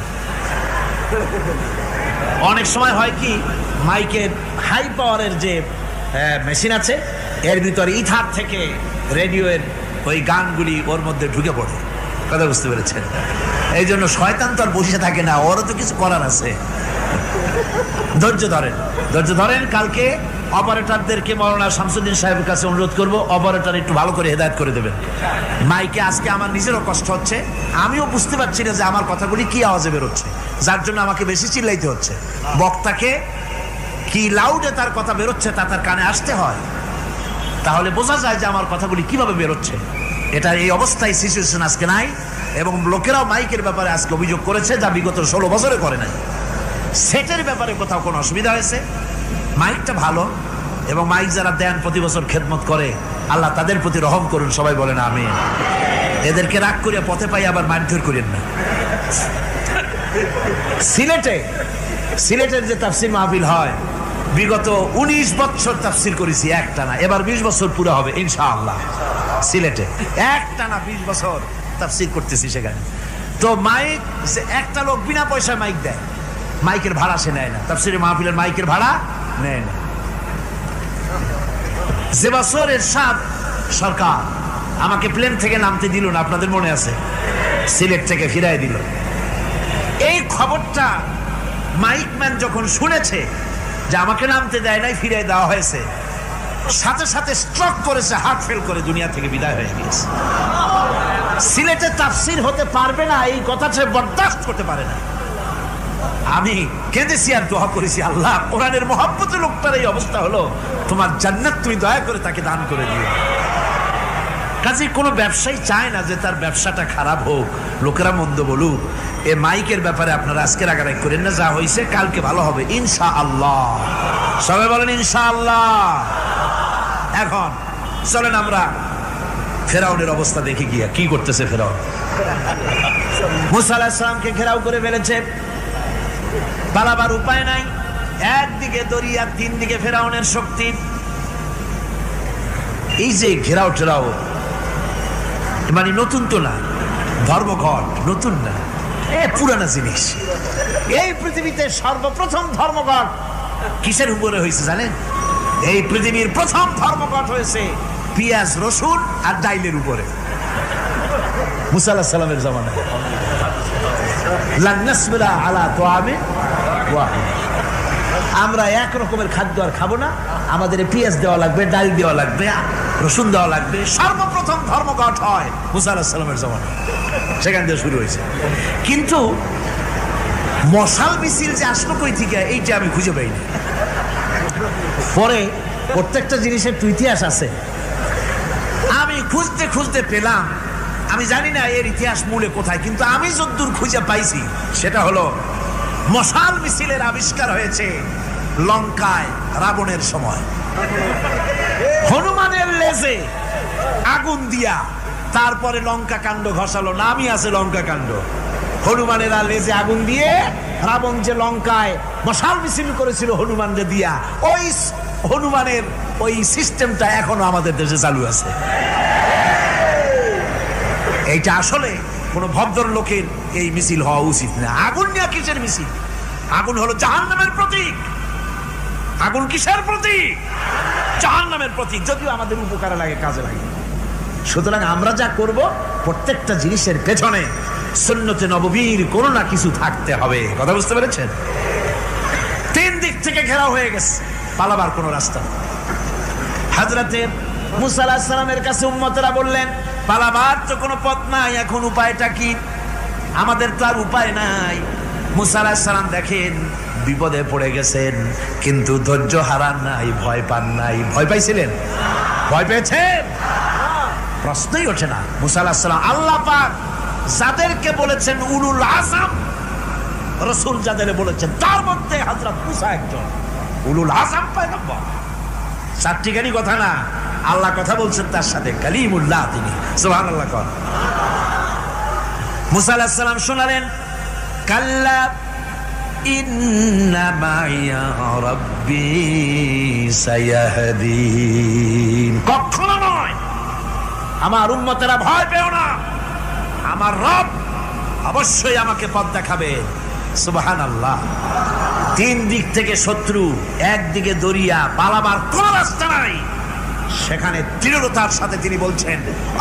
অনেক সময় হয় কি, মাইকের হাই পাওয়ারের যে মেশিন আছে, এর ভিতরে ইথার থেকে রেডিওর ওই গানগুলি ওর মধ্যে ঢুকে পড়ে। কথা বুঝতে পেরেছেন? এই জন্য শয়তান তো আর বসে থাকে না, ওরও তো কিছু করার আছে। ধৈর্য ধরেন, ধৈর্য ধরেন। কালকে অপারেটরদেরকে মাওলানা শামসুদ্দিন সাহেবের কাছে অনুরোধ করব, অপারেটর একটু ভালো করে হেদায়েত করে দেবেন। মাইকে আজকে আমার নিজেরও কষ্ট হচ্ছে, আমিও বুঝতে পারছি না যে আমার কথাগুলি কি আওয়াজে বেরোচ্ছে, যার জন্য আমাকে বেশি চিল্লাইতে হচ্ছে। বক্তাকে কি লাউডে তার কথা বেরোচ্ছে তা তার কানে আসতে হয়, তাহলে বোঝা যায় যে আমার কথাগুলি কিভাবে বেরোচ্ছে। এটা এই অবস্থায় সিচুয়েশন আজকে নাই, এবং লোকেরাও মাইকের ব্যাপারে আজকে অভিযোগ করেছে যা বিগত 16 বছরে করে নাই। সেটের ব্যাপারে কোথাও কোনো অসুবিধা হয়েছে? মাইকটা ভালো, এবং মাইক যারা দেন প্রতি বছর খেদমত করে, আল্লাহ তাদের প্রতি রহম করুন, সবাই বলেন আমিন। এদেরকে রাগ করে পথে পাই আবার মারধর করেন না। সিলেটের যে তাফসির মাহফিল হয়, বিগত 19 বছর তাফসির করেছি একটানা, এবার 20 বছর পুরো হবে ইনশাআল্লাহ। সিলেটে একটানা 20 বছর তাফসির করতেছি সেখানে। তো মাইক, একটা লোক বিনা পয়সায় মাইক দেয়, মাইকের ভাড়া সে নেয় না, তাফসিরের মাহফিলের মাইকের ভাড়া নেয় না। যে বছর এরশাদ সরকার আমাকে প্লেন থেকে নামতে দিল না, আপনাদের মনে আছে, সিলেট থেকে ফিরাই দিল, এই খবরটা মাইকম্যান যখন শুনেছে যে আমাকে নামতে দেয় নাই, ফিরাই দেওয়া হয়েছে, সাথে সাথে স্ট্রোক করেছে, হার্ট ফেল করে দুনিয়া থেকে বিদায় হয়ে গিয়েছে। সিলেটে তাফসির হতে পারবে না এই কথাটা বরদাস্ত করতে পারে না। আমি কেঁদেছি আর দোয়া করেছি, আল্লাহ কোরআনের মহব্বতে লোকটার এই অবস্থা হলো, তোমার জান্নাত তুমি দয়া করে তাকে দান করে দিও। কাজে কোনো ব্যবসায়ী চায় না যে তার ব্যবসাটা খারাপ হোক, লোকেরা মন্দ বলুক। এ মাইকের ব্যাপারে আপনারা আজকে রাগারাগ করেন না, যা হয়েছে কালকে ভালো হবে ইনশাআল্লাহ। সবাই বলেন ইনশাআল্লাহ। এখন চলেন আমরা ফেরাউনের অবস্থা দেখে গিয়া কি করতেছে ফেরাউন। মুসা আলাইহিস সালামকে ঘেরাও করে ফেলেছে, পালাবার উপায় নাই, একদিকে দরিয়া, তিন দিকে ফেরাউনের শক্তি। এই যে ঘেরাও টেরাও মানে নতুন তো না, ধর্মঘট নতুন না, পুরানা জিনিস। এই পৃথিবীতে সর্বপ্রথম ধর্মঘট কিসের উপরে হয়েছে জানেন? এই পৃথিবীর প্রথম ধর্মঘট হয়েছে পেঁয়াজ, রসুন আর ডাইলের উপরে, মুসা আলাইহিস সালামের জামানায়। লান নাসবিরা আলা তাআমিন ওয়াহিদ, আমরা এক রকমের খাদ্য আর খাবো না, আমাদের পেঁয়াজ দেওয়া লাগবে, ডাল দেওয়া লাগবে, রসুন দেওয়া লাগবে। সর্বপ্রথম ধর্মঘট হয় মুসা আলাইহিস সালামের জামানায়, সেখান থেকে শুরু হয়েছে। কিন্তু মশাল মিছিল যে আসলো কই থেকে, এইটা আমি খুঁজে পাইনি। পরে প্রত্যেকটা জিনিসের তো ইতিহাস আছে, আমি খুঁজতে খুঁজতে পেলাম। আমি জানি না এর ইতিহাস মূলে কোথায়, কিন্তু আমি যতদূর খুঁজে পাইছি সেটা হলো মশাল মিছিলের আবিষ্কার হয়েছে লঙ্কায় রাবণের সময়। হনুমানের লেজে আগুন দিয়া তারপরে লঙ্কা কাণ্ড ঘষালো, নামই আছে লঙ্কা কাণ্ড। হনুমানের লেজে আগুন দিয়ে রাবণ যে লঙ্কায় মশাল মিছিল করেছিল হনুমানকে দিয়া, ওই হনুমানের ওই সিস্টেমটা এখনো আমাদের দেশে চালু আছে। এইটা আসলে কোন ভদ্রলোকের এই মিছিল হওয়া উচিত না। আগুন নিয়ে কিসের মিছিল? আগুন হলো জাহান্নামের প্রতীক। আগুন কিসের প্রতীক? জাহান্নামের প্রতীক। যদিও আমাদের উপকারে লাগে, কাজে লাগে। সুতরাং আমরা যা করব, প্রত্যেকটা জিনিসের পেছনে সুন্নতে নববীর কোনো না কিছু থাকতে হবে। কথা বুঝতে পেরেছেন? তিন দিক থেকে ঘেরাও হয়ে গেছে, পালাবার কোনো রাস্তা। হযরতে মুসা আলাইহিস সালামের কাছে উম্মতেরা বললেন, পালাবার তো কোনো পথ নাই, এখন উপায়টা কি? আমাদের তো আর উপায় নাই। মুসা আলাইহিস সালাম দেখেন বিপদে পড়ে গেছেন, কিন্তু ধৈর্য হারান নাই, ভয় পান নাই। ভয় পাইছিলেন? ভয় পেয়েছেন? প্রশ্নই ওঠে না। মুসা আলাইহিস সালাম, আল্লাহ পাক যাদেরকে বলেছেন উলুল আযম, রাসূল যাদের বলেছেন তার মধ্যে হযরত মুসা একজন উলুল আযম পয়গম্বর। চারটিখানি কথা না, আল্লাহ কথা বলছেন তার সাথে, কালিমুল্লাহ তিনি। সুবহানাল্লাহ। কর মুসা আলাইহিস সালাম শোনালেন, কাল্লা ইন্না মাইয়া রাব্বি সায়াহদিন। কখনো নয়, আমার উম্মতেরা ভয় পেও না, আমার রব অবশ্যই আমাকে পথ দেখাবে। সুবহানাল্লাহ। তিন দিক থেকে শত্রু, একদিকে দরিয়া, পালাবার কোন রাস্তা নাই। সেখানে দৃঢ়তার সাথে তিনি বলছেন,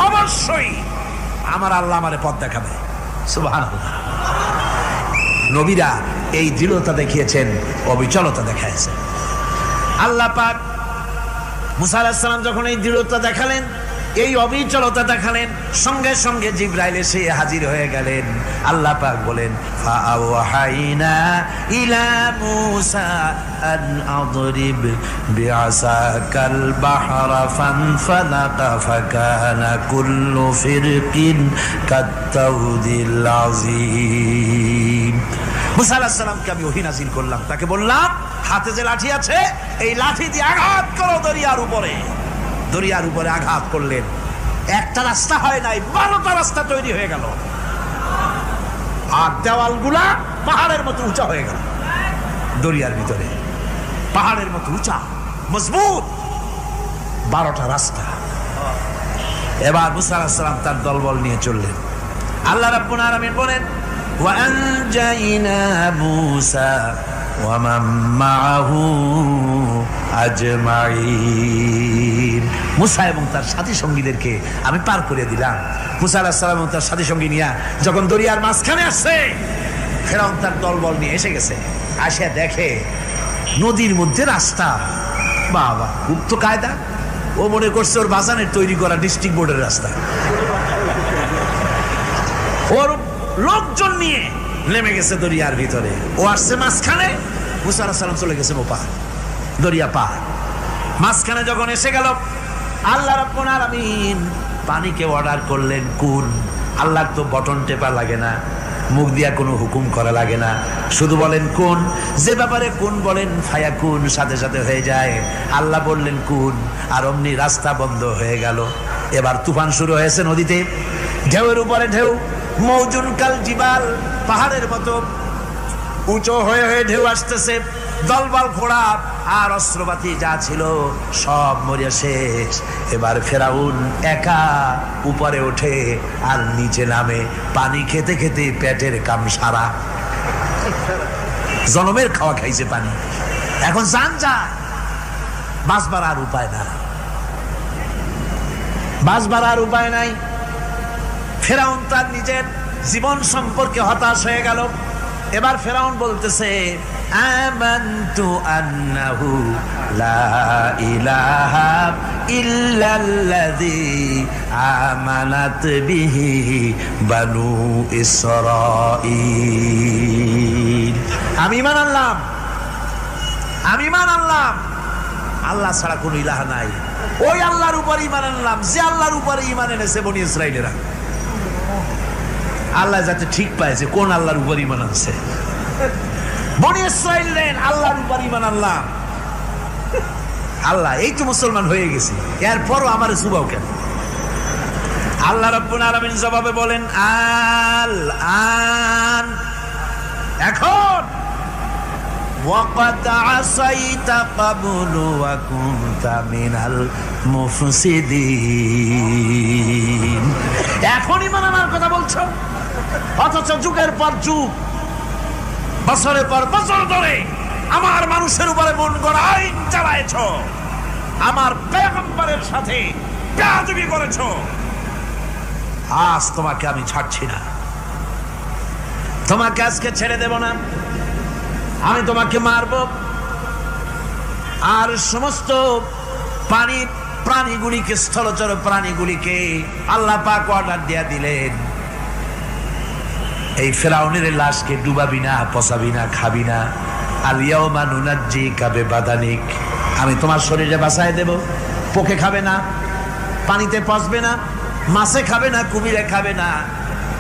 অবশ্যই আমার আল্লাহ আমারে পথ দেখাবে। সুবহানাল্লাহ। নবীরা এই দৃঢ়তা দেখিয়েছেন, অবিচলতা দেখাইছেন। আল্লাহ পাক মুসা আলাইহিস সালাম যখন এই দৃঢ়তা দেখালেন, এই অবিচলতা দেখালেন, সঙ্গে সঙ্গে জিবরাইল এসে হাজির হয়ে গেলেন। আল্লাহ পাক বলেন ফাআওহাইনা ইলা মূসা আন আদরিব বিআসাকাল বাহরা ফানফালাকা ফাকানা কুল্লু ফিরকিন কাত্তাউদিল আযীম। মুসা আলাইহিস সালামকে আমি ওহী নাযিল করলাম, তাকে বললাম হাতে যে লাঠি আছে এই লাঠি দিয়ে আঘাত করো দরিয়ার উপরে। দরিয়ার উপরে আঘাত করলেন, একটা রাস্তা হয় নাই, 12টা রাস্তা তৈরি হয়ে গেল। আর দেওয়ালগুলা পাহাড়ের মতো উঁচা হয়ে গেল। দরিয়ার ভিতরে পাহাড়ের মতো উঁচা মজবুত 12টা রাস্তা। এবার মুসা আলাইহিস সালাম তার দলবল নিয়ে চললেন। আল্লাহ রাব্বুল আলামিন বলেন ওয়া আনজাইনা মূসা ওয়া মান মাআহু আজমাইন। মুসা এবং তার সাথী সঙ্গীদেরকে আমি পার করে দিলাম। মুসা আলাইহিস সালাম এবং তার সাথী সঙ্গী নিয়ে যখন দরিয়ার মাঝখানে আসছে, ফেরাউন তার দলবল নিয়ে এসে গেছে। আসে দেখে নদীর মধ্যে রাস্তা। বাবা, খুব তো কায়দা। ও মনে করছে ওর বাজানের তৈরি করা ডিস্ট্রিক্ট বোর্ডের রাস্তা। ওর লোকজন নিয়ে নেমে গেছে দরিয়ার ভিতরে। ও আসছে মাঝখানে, মুসা আলাইহিস সালাম চলে গেছে ওপার, দরিয়া পার। মাঝখানে যখন এসে গেল, আল্লাহ রাব্বুল আলামিন পানিকে অর্ডার করলেন কুন। আল্লাহর তো বটন টেপা লাগে না, মুখ দিয়া কোনো হুকুম করা লাগে না, শুধু বলেন কুন। যে ব্যাপারে কুন বলেন ফায়াকুন, সাথে সাথে হয়ে যায়। আল্লাহ বললেন কুন, আর অমনি রাস্তা বন্ধ হয়ে গেল। এবার তুফান শুরু হয়েছে নদীতে, ঢেউয়ের উপরে ঢেউ, মৌজুন কাল জিবাল, পাহাড়ের মতো উঁচু হয়ে হয়ে ঢেউ আসতেছে। দলবল ঘোড়া আর অস্ত্রপাতি যা ছিল সব মরিয়া শেষ। এবার ফেরাউন একা উপরে ওঠে আর নিচে নামে, পানি খেতে খেতে পেটের কাম সারা। জনমের খাওয়া খাইছে পানি, এখন জান যায়, বাঁচবার আর উপায় না, বাঁচবার আর উপায় নাই। ফেরাউন তার নিজের জীবন সম্পর্কে হতাশ হয়ে গেল। এবার ফেরাউন বলতেছে আমানতু আন্নাহু লা ইলাহা ইল্লাল্লাযী আমানাত বিহি বানু ইসরাঈল। আমি ঈমান আনলাম, আমি ঈমান আনলাম আল্লাহ ছাড়া কোনো ইলাহ নাই। ওই আল্লাহর উপর ঈমান আনলাম যে আল্লাহর উপরে ঈমান এনেছে বনি ইসরাঈলেরা। আল্লাহ যাতে ঠিক পাইছে কোন আল্লাহর উপর ঈমান আনছে। বনি ইসরাঈল আল্লাহর উপর ঈমান আনলাম। আল্লাহ, এই তো মুসলমান হয়ে গেছি, এরপরও আমার সুবাও কেন? আল্লাহ রাব্বুল আলামিন জবাবে বলেন আল আন, এখন ওয়াকাদ আসাইতা ক্বাবলু ওয়া কুনতা মিনাল মুফসিদিন। এখন ঈমান আনার কথা বলছো, অথচ যুগের পর যুগ, বছরের পর বছর ধরে আমার মানুষের উপরে মন গড়া আইন চালায়েছ, আমার পয়গম্বরের সাথে বেয়াদবি করেছ। আজ তোমাকে আমি ছাড়ছি না, তোমাকে আজকে ছেড়ে দেব না, আমি তোমাকে মারব। আর সমস্ত প্রাণীগুলিকে, স্থলচর প্রাণীগুলিকে আল্লাহ পাক অর্ডার দিয়া দিলেন, এই ফেরাউনের লাশকে ডুবাবি না, পচাবি না, খাবি না। আল ইয়াউমা নুনাজ্জিকা বিবাদানিক, আমি তোমার শরীরে বাঁচায় দেব। পোকে খাবে না, পানিতে পচবে না, মাছে খাবে না, কুমিরে খাবে না,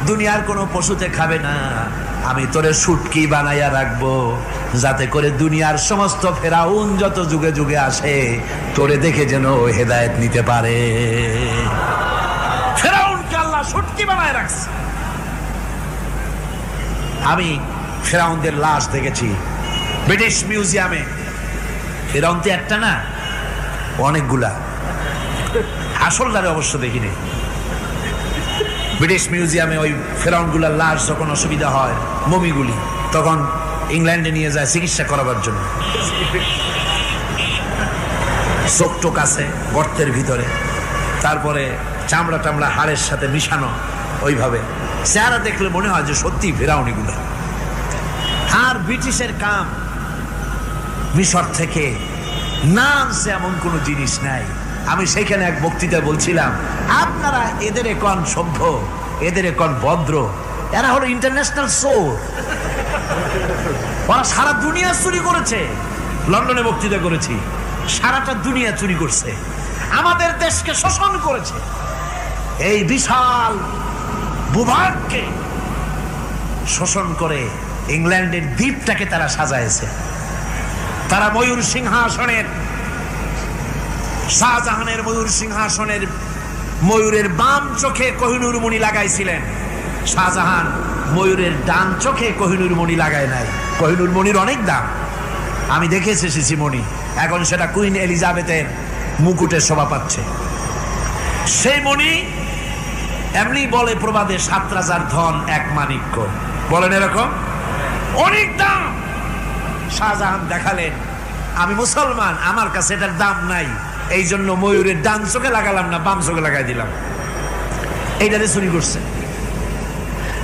দুনিয়ার কোনো পশুতে খাবে না। আমি তোরে শুটকি বানাইয়া রাখবো, যাতে করে দুনিয়ার সমস্ত ফেরাউন যত যুগে যুগে আসে তোরে দেখে যেন হেদায়েত নিতে পারে। ফেরাউনকে আল্লাহ শুটকি বানায় রাখছে। আমি ফেরাউনদের লাশ দেখেছি ব্রিটিশ মিউজিয়ামে। ফেরাউন তো একটা না, অনেকগুলা। আসলদারে অবশ্য দেখিনি। ব্রিটিশ মিউজিয়ামে ওই ফেরাউনগুলার লাশ যখন অসুবিধা হয়, মমিগুলি, তখন ইংল্যান্ডে নিয়ে যায় চিকিৎসা করাবার জন্য। চোখ টোক আছে গর্তের ভিতরে, তারপরে চামড়া টামড়া হাড়ের সাথে মিশানো, ওইভাবে চেহারা দেখলে মনে হয় যে সত্যি ফেরাউনিগুলো। আর ব্রিটিশের কাম মিশর থেকে নামছে এমন কোনো জিনিস নাই। আমি সেখানে এক বক্তৃতায় বলছিলাম, আপনারা এদের এখন সভ্য, এদের এখন ভদ্র, এরা হলো ইন্টারন্যাশনাল চোর। ওরা সারা দুনিয়া চুরি করেছে। লন্ডনে বক্তৃতা করেছি, সারাটা দুনিয়া চুরি করছে, আমাদের দেশকে শোষণ করেছে। এই বিশাল ভূভাগকে শোষণ করে ইংল্যান্ডের দ্বীপটাকে তারা সাজাইছে। তারা ময়ূর সিংহাসনের, শাহজাহানের ময়ূর সিংহাসনের ময়ূরের বাম চোখে কোহিনূর মণি লাগাইছিলেন। শাহজাহান ময়ূরের ডান চোখে কোহিনূর মণি লাগায় নাই। কোহিনূর মণির অনেক দাম, আমি দেখে এসেছি মণি। এখন সেটা কুইন এলিজাবেথের মুকুটের শোভা পাচ্ছে। সেই মণি এমনি বলে প্রবাদে 7 রাজার ধন 1 মাণিক্য, বলেন এরকম অনেক দাম। শাহজাহান দেখালেন, আমি মুসলমান, আমার কাছে এটার দাম নাই, এই জন্য ময়ূরের ডান চোখে লাগালাম না, বাম চোখে লাগাই দিলাম। এইটাতে চুরি করছে।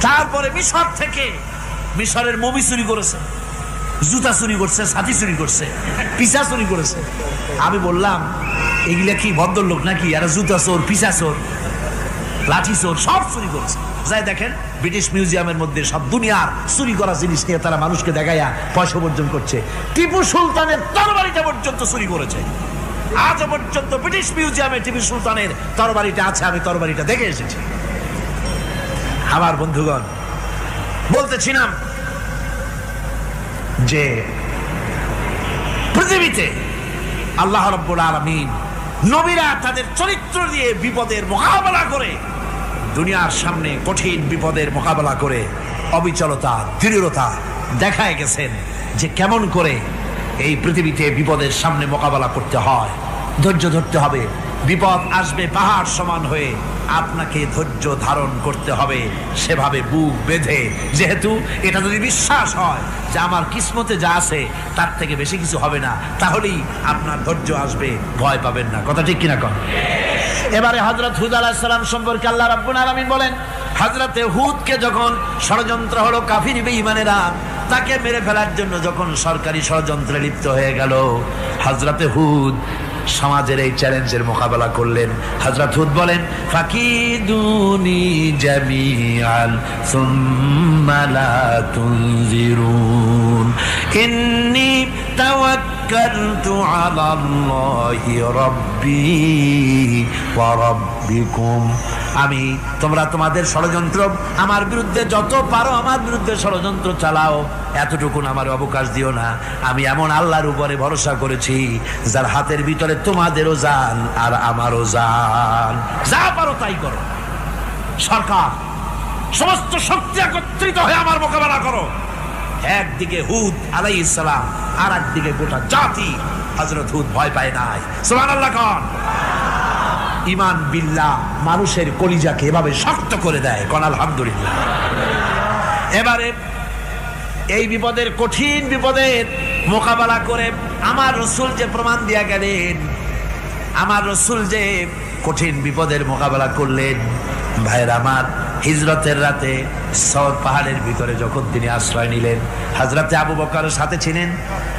তারপরে মিশর থেকে, মিশরের মমি চুরি করেছে, জুতা চুরি করছে, ছাতি চুরি করছে, পিসা চুরি করেছে। আমি বললাম, এগুলা কি ভদ্রলোক নাকি? আর জুতা চোর, পিসা চোর, লাঠি চোর সব চুরি করেছে। যাই দেখেন ব্রিটিশ মিউজিয়ামের মধ্যে সব দুনিয়ার চুরি করা জিনিস নিয়ে তারা মানুষকে দেখাইয়া পয়সা উপার্জন করছে। টিপু সুলতানের তরবারিটা পর্যন্ত চুরি করেছে। আজ পর্যন্ত ব্রিটিশ মিউজিয়ামে টিপু সুলতানের তরবারিটা আছে, আমি তরবারিটা দেখে এসেছি। আমার বন্ধুগণ, বলতেছিলাম যে পৃথিবীতে আল্লাহ রাব্বুল আলামিন নবীরা তাদের চরিত্র দিয়ে বিপদের মোকাবেলা করে, দুনিয়ার সামনে কঠিন বিপদের মোকাবেলা করে অবিচলতা, দৃঢ়তা দেখায় গেছেন যে কেমন করে এই পৃথিবীতে বিপদের সামনে মোকাবেলা করতে হয়। ধৈর্য ধরতে হবে। বিপদ আসবে পাহাড় সমান হয়ে, আপনাকে ধৈর্য ধারণ করতে হবে সেভাবে বুক বেঁধে। যেহেতু এটা যদি বিশ্বাস হয় যে আমার কিসমতে যা আছে তার থেকে বেশি কিছু হবে না, তাহলেই আপনার ধৈর্য আসবে, ভয় পাবেন না। কথা ঠিক কিনা কন? এবারে হযরত হুদ আলাইহিস সালাম সম্পর্কে আল্লাহ রাব্বুল আলামিন বলেন, হযরতে হুদকে যখন ষড়যন্ত্র হলো, কাফির বেঈমানেরা তাকে মেরে ফেলার জন্য যখন সরকারি ষড়যন্ত্রে লিপ্ত হয়ে গেল, হযরতে হুদ সমাজের এই চ্যালেঞ্জের মোকাবেলা করলেন। হযরত হুদ বলেন, ফাকিদুনি জামিআন সুম্মা লা তুনজিরুন ইন্নী তাওয়াক্কালতু আলাল্লাহি রাব্বি ওয়া রাব্বিকুম। আমি, তোমরা তোমাদের ষড়যন্ত্র আমার বিরুদ্ধে যত পারো আমার বিরুদ্ধে ষড়যন্ত্র চালাও, এতটুকু আমার অবকাশ দিও না। আমি এমন আল্লাহর উপরে ভরসা করেছি যার হাতের ভিতরে তোমাদেরও জান আর আমারও জান। যা পারো তাই করো। সরকার, সমস্ত শক্তি একত্রিত হয়ে আমার মোকাবেলা করো। একদিকে হুদ আলাইহিস সালাম, আর একদিকে গোটা জাতি। হযরত হুদ ভয় পায় নাই। সুবহানাল্লাহ কোন? ঈমান বিল্লাহ মানুষের কলিজাকে এভাবে শক্ত করে দেয়। কোন আলহামদুলিল্লাহ। এবারে এই বিপদের, কঠিন বিপদের মোকাবেলা করে আমার রাসূল যে প্রমাণ দিয়া গেলেন, আমার রাসূল যে কঠিন বিপদের মোকাবেলা করলেন, ভাইরা আমার, হিজরতের রাতে সওদ পাহাড়ের ভিতরে যখন তিনি আশ্রয় নিলেন, হযরতে আবু বকরের সাথে ছিলেন।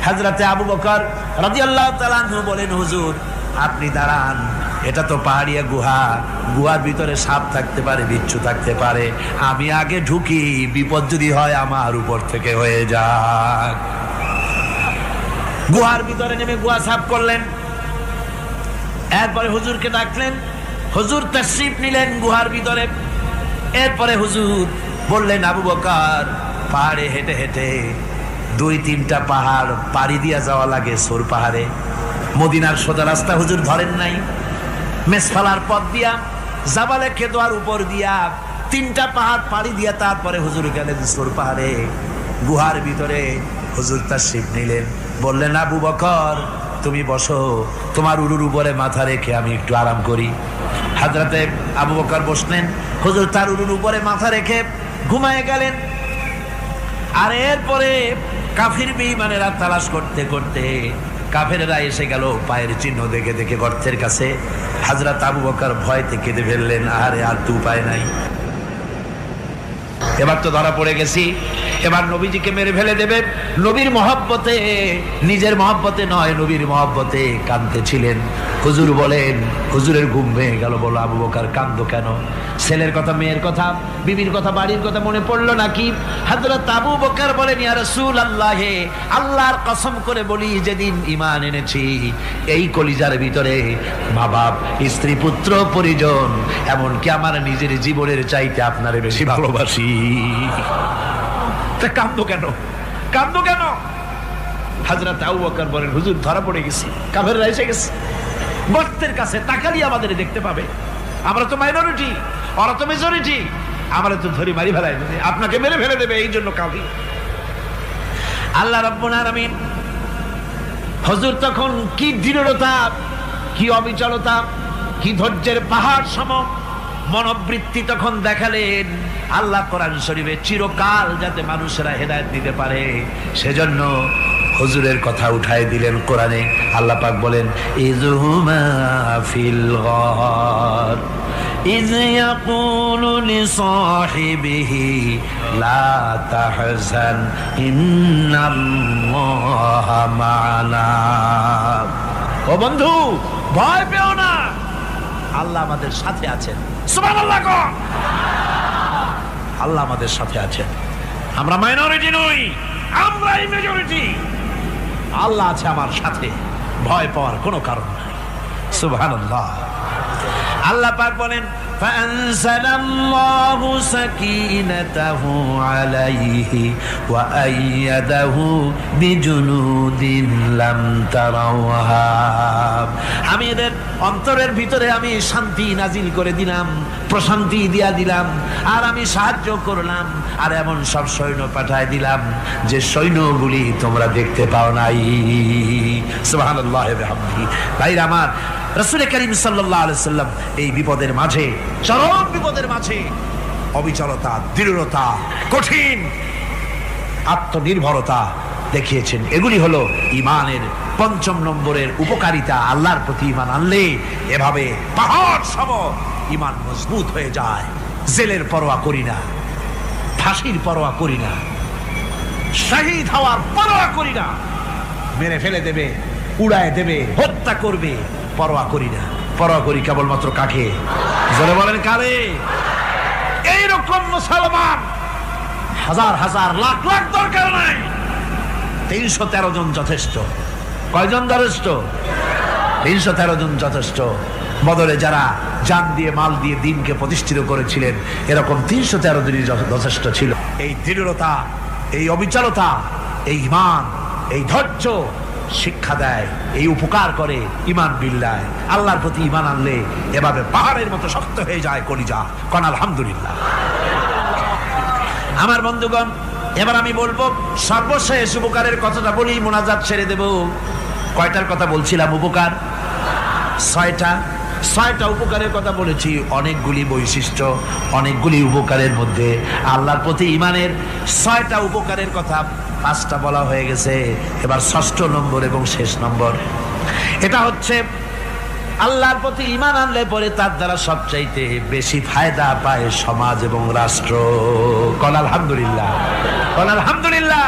হযরতে আবু বকর রাদিয়াল্লাহু তাআলা আনহু বলেন, হুজুর আপনি দাঁড়ান, এটা তো পাহাড়িয়া গুহা, গুহার ভিতরে সাপ থাকতে পারে, বিচ্ছু থাকতে পারে, আমি আগে ঢুকি, বিপদ যদি হয় আমার উপর থেকে হয়ে যাক। গুহার ভিতরে নেমে গুহা সাফ করলেন। এরপরে হুজুরকে ডাকলেন, হুজুর তাশরীফ নিলেন গুহার ভিতরে। এরপরে হুজুর বললেন, আবু বকর, পাহাড়ে হেঁটে হেঁটে 2-3টা পাহাড় পাড়ি দিয়া যাওয়া লাগে সোর পাহাড়ে। মদিনার সোজা রাস্তা হুজুর ধরেন নাই, মেসফালার পথ দিয়া, জাবালে কেদোয়ার উপর দিয়া 3টা পাহাড় পাড়ি দিয়া তারপরে হুজুর গেলেন সোর পাহাড়ে। গুহার ভিতরে হুজুর তাশরীফ নিলেন। বললেন, আবু বকর তুমি বসো, তোমার উরুর উপরে মাথা রেখে আমি একটু আরাম করি। হযরতে আবু বকর বসলেন, হুজুর তার উরুর উপরে মাথা রেখে ঘুমায় গেলেন। আর এরপরে কাফির বেঈমানেরা তালাশ করতে করতে কাফেররা এসে গেল পায়ের চিহ্ন দেখে দেখে গর্তের কাছে। হযরত আবু বকর ভয়তে কেঁদে ফেললেন, আরে আর তো উপায় নাই। এবার তো ধরা পড়ে গেছি, এবার নবীজিকে মেরে ফেলে দেবে। নবীর মহব্বতে, নিজের মহব্বতে নয়, নবীর মহব্বতে কাঁদতেছিলেন। হুজুর বলেন, হুজুরের ঘুম ভেঙে গেল। বলো আবু বকর কাঁদো কেন? ছেলের কথা, মেয়ের কথা, বিবির কথা, বাড়ির কথা মনে পড়লো নাকি? হযরত আবু বকর বলেন, ইয়া রাসূলুল্লাহ, আল্লাহর কসম করে বলি, যেদিন ঈমান এনেছি এই কলিজার ভিতরে মা বাপ, স্ত্রী, পুত্র, পরিজন, এমনকি আমার নিজের জীবনের চাইতে আপনারে বেশি ভালোবাসি। তা কাঁদো কেন? কাঁদো কেন? হযরত আবু বকর বলেন, হুজুর ধরা পড়ে গেছি, কাফেররা এসে গেছে, গর্তের কাছে তাকালি আমাদের দেখতে পাবে। আমরা তো মাইনরিটি, ওরা তো মেজরিটি, আমরা তো ধরি মারি ফেলাই দেবে, আপনাকে মেরে ফেলে দেবে, এই জন্য কাঁদি। আল্লাহ রাব্বুল আলামিন হুজুর তখন কি দৃঢ়তা, কি অবিচলতা, কি ধৈর্যের পাহাড় সম মনোবৃত্তি তখন দেখালেন। আল্লাহ কোরআন শরীফে চিরকাল যাতে মানুষেরা হেদায়েত নিতে পারে, সেজন্য হুজুরের কথা উঠায় দিলেন কোরআনে। আল্লাহ পাক বলেন, ইযহুমা ফিল গার ইয ইয়াকুলু লিসাহিবিহি লা তাহজান ইন্নাল্লাহা মা'ানা। ও বন্ধু, ভয় পেও না, আল্লাহ আমাদের সাথে আছেন। সুবহানাল্লাহ। আল্লাহ আমাদের সাথে আছেন। আমরা মাইনরিটি নই, আমরাই মেজরিটি। আল্লাহ আছে আমার সাথে, ভয় পাওয়ার কোনো কারণ নাই। সুবহানাল্লাহ। আল্লাহ পাক বলেন, ফাআনজালাল্লাহু সাকিনাতাহু আলাইহি ওয়া আইয়াদাহু বিজুনুদিন লাম তারাওহা। আমি এদের অন্তরের ভিতরে আমি শান্তি নাজিল করে দিলাম, প্রশান্তি দিয়া দিলাম, আর আমি সাহায্য করলাম, আর এমন সব সৈন্য পাঠায় দিলাম যে সৈন্যগুলি তোমরা দেখতে পাও নাই। সুবহানাল্লাহ ওয়া বিহামদিহি। ভাইরা আমার, রাসূল করিম সাল্লাল্লাহু আলাইহি সাল্লাম এই বিপদের মাঝে, চরম বিপদের মাঝে অবিচলতা, দৃঢ়তা, কঠিন আত্মনির্ভরতা দেখিয়েছেন। এগুলি হলো ঈমানের ৫ম নম্বরের উপকারিতা। আল্লাহর প্রতি ঈমান আনলে এভাবে পাহাড় সম ঈমান মজবুত হয়ে যায়। জেলের পরোয়া করি না, ফাঁসির পরোয়া করি না, শহীদ হওয়ার পরোয়া করি না, মেরে ফেলে দেবে, উড়ায় দেবে, হত্যা করবে, পরোয়া করি না। পরোয়া করি কেবলমাত্র কাকে? জোরে বলেন কারে? এইরকম মুসলমান হাজার হাজার লাখ লাখ দরকার নাই, ৩১৩ জন যথেষ্ট। কয়জন যথেষ্ট? ৩১৩ জন যথেষ্ট। বদরে যারা জান দিয়ে, মাল দিয়ে দিনকে প্রতিষ্ঠিত করেছিলেন, এরকম ৩১৩ জনই যথেষ্ট ছিল। এই দৃঢ়তা, এই অবিচলতা, এই ঈমান, এই ধৈর্য শিক্ষা দেয়, এই উপকার করে ঈমান বিল্লাহ। আল্লাহর প্রতি ঈমান আনলে এভাবে পাহাড়ের মতো শক্ত হয়ে যায় কলিজা। কোন আলহামদুলিল্লাহ। আমার বন্ধুগণ, এবার আমি বলবো সর্বশেষ উপকারের কথাটা বলি, মোনাজাত ছেড়ে দেব। কয়টার কথা বলছিলাম? উপকার ৬টা উপকারের কথা বলেছি। অনেকগুলি বৈশিষ্ট্য, অনেকগুলি উপকারের মধ্যে আল্লাহর প্রতি ঈমানের ৬টা উপকারের কথা ৫টা বলা হয়ে গেছে। এবার ৬ষ্ঠ নম্বর এবং শেষ নম্বর, এটা হচ্ছে আল্লাহর প্রতি ঈমান আনলে পরে তার দ্বারা সবচাইতে বেশি ফায়দা পায় সমাজ এবং রাষ্ট্র। কোন আলহামদুলিল্লাহ, কোন আলহামদুলিল্লাহ।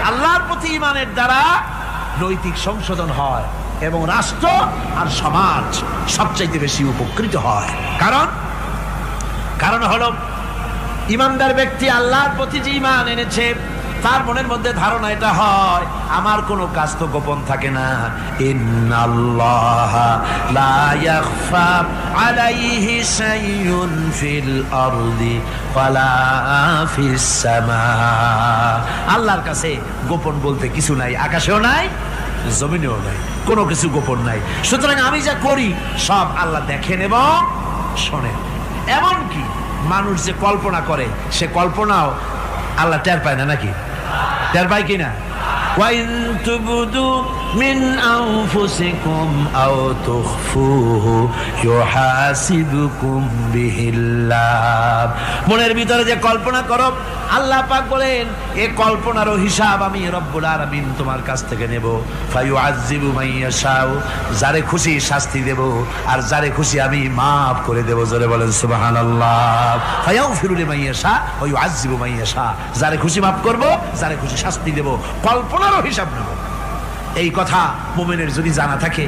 আল্লাহর প্রতি ঈমানের দ্বারা নৈতিক সংশোধন হয় এবং রাষ্ট্র আর সমাজ সবচাইতে বেশি উপকৃত হয়। কারণ হলো ঈমানদার ব্যক্তি আল্লাহর প্রতি যে ঈমান এনেছে, তার মনের মধ্যে ধারণা এটা হয়, আমার কোনো কাজ তো গোপন থাকে না। ইন্নাল্লাহা লা ইয়াখফা আলাইহি শাইউন ফিল আরদি ওয়ালা ফিস সামা। আল্লাহর কাছে গোপন বলতে কিছু নাই, আকাশেও নাই, জমিনেও নাই, কোনো কিছু গোপন নাই। সুতরাং আমি যা করি সব আল্লাহ দেখেন এবং শোনেন। এমনকি মানুষ যে কল্পনা করে, সে কল্পনাও আল্লাহ টের পায় না নাকি? টের পায় কিনা? ওয়াইন তুবদু মিন আনফুসিকুম আও তুখফুহু ইউহাসিবুকুম বিহিল্লাহ। মনের ভিতরে যে কল্পনা করো, আল্লাহ পাক বলেন এই কল্পনারও হিসাব আমি রব্বুল আলামিন তোমার কাছ থেকে নেব। ফায়ুআযযিবু মাইয়াশাউ, যারে খুশি শাস্তি দেব আর যারে খুশি আমি মাফ করে দেব। জোরে বলেন সুবহানাল্লাহ। ফায়াগফিরু লিমাইয়াশা ওয়া ইউআযযিবু মাইয়াশা, যারে খুশি মাফ করব, যারে খুশি শাস্তি দেব, কল্পনারও হিসাব নেব। এই কথা মুমিনের যদি জানা থাকে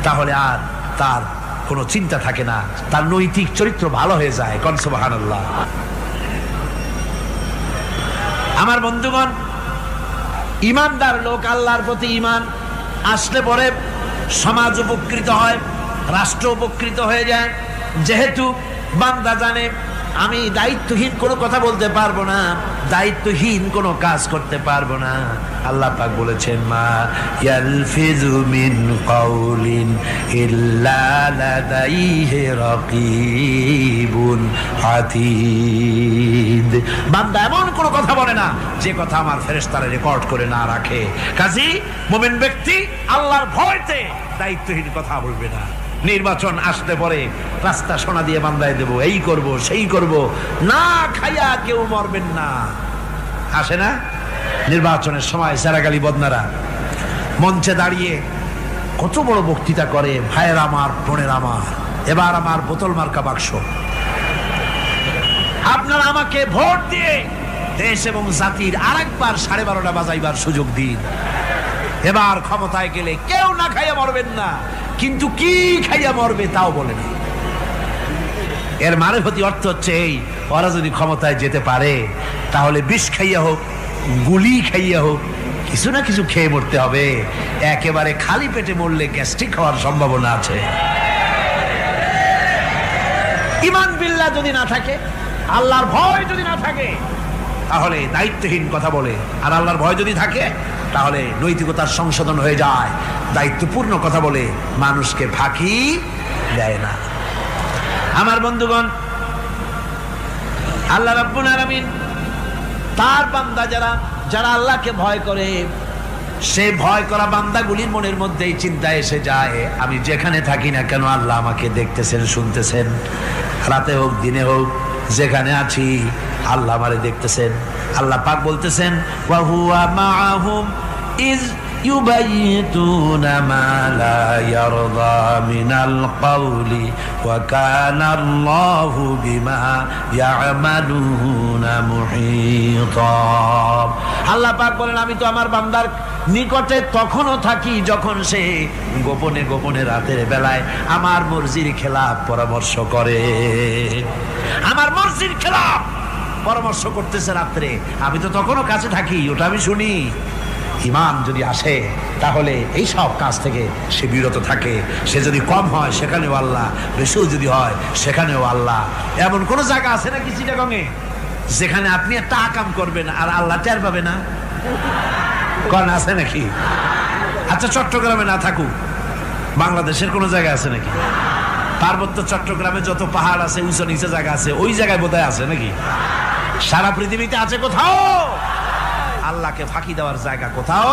তাহলে আর তার কোনো চিন্তা থাকে না, তার নৈতিক চরিত্র ভালো হয়ে যায়। কোন সুবহানাল্লাহ। আমার বন্ধুগণ, ইমানদার লোক, আল্লাহর প্রতি ইমান আসলে পরে সমাজ উপকৃত হয়, রাষ্ট্র উপকৃত হয়ে যায়। যেহেতু বান্দা জানে আমি দায়িত্বহীন কোনো কথা বলতে পারবো না, দায়িত্বহীন কোনো কাজ করতে পারবো না। আল্লাহ পাক বলেছেন মা ইয়ালফিযু মিন কাউলিন ইল্লা লাদাইহি রাকীবুন আতীদ। বান্দা এমন কোনো কথা বলে না যে কথা আমার ফেরেশতারা রেকর্ড করে না রাখে। কাজী মুমিন ব্যক্তি আল্লাহর ভয়তে দায়িত্বহীন কথা বলবে না। নির্বাচন আসতে পরে রাস্তা সোনা দিয়ে বান্দায় দেব, এই করব সেই করব, না খাইয়া কেউ মরবেন না। আসে না নির্বাচনের সময় সারাগালি বদনারা মঞ্চে দাঁড়িয়ে কত বড় বক্তৃতা করে, ভাইয়ের আমার, বোনের আমার, এবার আমার বোতল মার্কা বাক্স, আপনারা আমাকে ভোট দিয়ে দেশ এবং জাতির আরেকবার 12:30 বাজাইবার সুযোগ দিন। এবার ক্ষমতায় গেলে কেউ না খাইয়া মরবেন না, কিন্তু কি খাইয়া মরবে তাও বলে না। এর মারফতি অর্থ হচ্ছে এই, ওরা যদি ক্ষমতায় যেতে পারে তাহলে বিষ খাইয়া হোক, গুলি খাইয়া হোক, কিছু না কিছু খেয়ে মরতে হবে। একেবারে খালি পেটে মরলে গ্যাস্ট্রিক হওয়ার সম্ভাবনা আছে। ঈমান বিল্লাহ যদি না থাকে, আল্লাহর ভয় যদি না থাকে, তাহলে দায়িত্বহীন কথা বলে। আর আল্লাহর ভয় যদি থাকে তাহলে নৈতিকতার সংশোধন হয়ে যায়, দায়িত্বপূর্ণ কথা বলে, মানুষকে ফাঁকি দেয় না। আমার বন্ধুগণ, আল্লাহ রাব্বুল আলামিন তার বান্দা যারা আল্লাহকে ভয় করে, সে ভয় করা বান্দাগুলির মনের মধ্যেই চিন্তা এসে যায়, আমি যেখানে থাকি না কেন আল্লাহ আমাকে দেখতেছেন, শুনতেছেন। রাতে হোক দিনে হোক যেখানে আছি আল্লাহ আমারে দেখতেছেন। আল্লাহ পাক বলতেছেন ওয়া হুয়া মাআহুম ইজ ইউবাইতুনা মা লা ইয়ারদা মিনাল কাওলি ওয়া কানা আল্লাহু বিমা ইয়ামালুনা মুহীতা। আল্লাহ পাক বলেন আমি তো আমার বান্দার নিকটে তখনও থাকি যখন সে গোপনে গোপনে রাতের বেলায় আমার মর্জির খেলাফ পরামর্শ করে। আমার মর্জির খেলাফ পরামর্শ করতেছে রাত্রে, আমি তো তখনও কাছে থাকি, ওটা আমি শুনি। ঈমান যদি আসে তাহলে এই সব কাজ থেকে সে বিরত থাকে। সে যদি কম হয় সেখানেও আল্লাহ, বেশিও যদি হয় সেখানেও আল্লাহ। এমন কোন জায়গা আছে নাকি চিটাগংয়ে যেখানে আপনি একটা আকাম করবেন আর আল্লাহ টের পাবে না? কোন আছে নাকি? আচ্ছা চট্টগ্রামে না থাকুক, বাংলাদেশের কোন জায়গা আছে নাকি? পার্বত্য চট্টগ্রামে যত পাহাড় আছে, উঁচু নিচে জায়গা আছে, ওই জায়গায় বোধহয় আছে নাকি? সারা পৃথিবীতে আছে কোথাও? আল্লাহকে ফাঁকি দেওয়ার জায়গা কোথাও?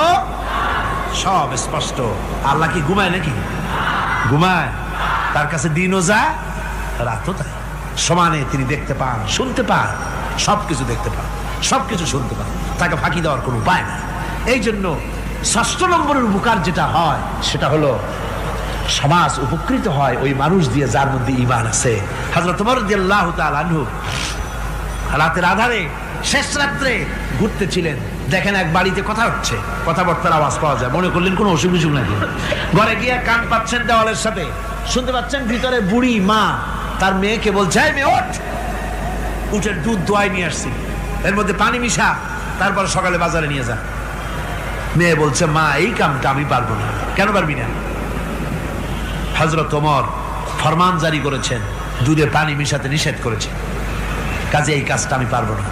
সব স্পষ্ট। আল্লাহ কি ঘুমায় নাকি? ঘুমায়? তার কাছে দিনও যায় রাতও যায়, সমানে তিনি দেখতে পান, শুনতে পান, সবকিছু দেখতে পান, সবকিছু শুনতে পান। তাকে ফাঁকি দেওয়ার কোনো উপায় নাই। এই জন্য ৬ষ্ঠ নম্বরের উপকার যেটা হয় সেটা হলো সমাজ উপকৃত হয় ওই মানুষ দিয়ে যার মধ্যে ঈমান আছে। হযরত ওমর রাদিয়াল্লাহু তাআলা আনহু রাতের আধারে শেষ রাত্রে ঘুরতেছিলেন, দেখেন এক বাড়িতে কথা হচ্ছে, কথাবার্তার আওয়াজ পাওয়া যায়। মনে করলেন কোনো অসুখ বিসুখ নাকি। ঘরে গিয়ে কান পাচ্ছেন দেওয়ালের সাথে, শুনতে পাচ্ছেন ভিতরে বুড়ি মা তার মেয়েকে বলছে, এই মেয়ে ওঠ, উঠের দুধ দোয়াই নিয়ে আসছি, এর মধ্যে পানি মিশা, তারপর সকালে বাজারে নিয়ে যা। মেয়ে বলছে, মা এই কামটা আমি পারবো না। কেন পারবি না? হযরত ওমর ফরমান জারি করেছেন, দুধে পানি মিশাতে নিষেধ করেছেন, কাজে এই কাজটা আমি পারবো না।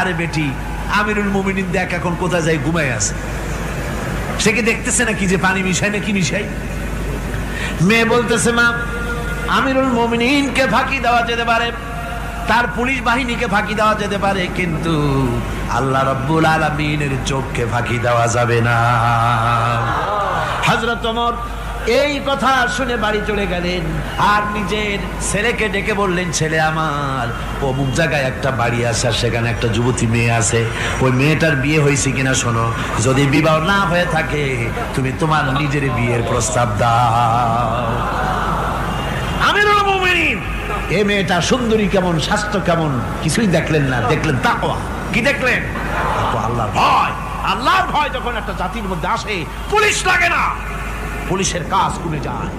আরে বেটি, আমিরুল মুমিনিন দেখ এখন কোথায় যাই ঘুমায় আছে, সে কি দেখতেছে নাকি যে পানি মিশাই না কি মিশাই? মেয়ে বলতেছে, মা আমিরুল মুমিনিনকে ফাঁকি দেওয়া যেতে পারে, তার পুলিশ বাহিনীকে ফাঁকি দেওয়া যেতে পারে, কিন্তু আল্লাহ রাব্বুল আলামিনের চোখকে ফাঁকি দেওয়া যাবে না। হযরত ওমর এই কথা শুনে বাড়ি চলে গেলেন আর নিজের ছেলেকে ডেকে বললেন, ছেলে আমার, অমুক জায়গায় একটা বাড়ি আছে আর সেখানে একটা যুবতী মেয়ে আছে, ওই মেয়েটার বিয়ে হয়েছে কিনা শোনো, যদি বিবাহ না হয়ে থাকে তুমি তোমার নিজের বিয়ের প্রস্তাব দাও। আমিরুল মুমিনিন এই মেয়েটা সুন্দরী কেমন, স্বাস্থ্য কেমন কিছুই দেখলেন না, দেখলেন তাকওয়া। কি দেখলেন? আল্লাহর ভয়। আল্লাহর ভয় যখন একটা জাতির মধ্যে আসে পুলিশ লাগে না, পুলিশের কাজ কমে যায়।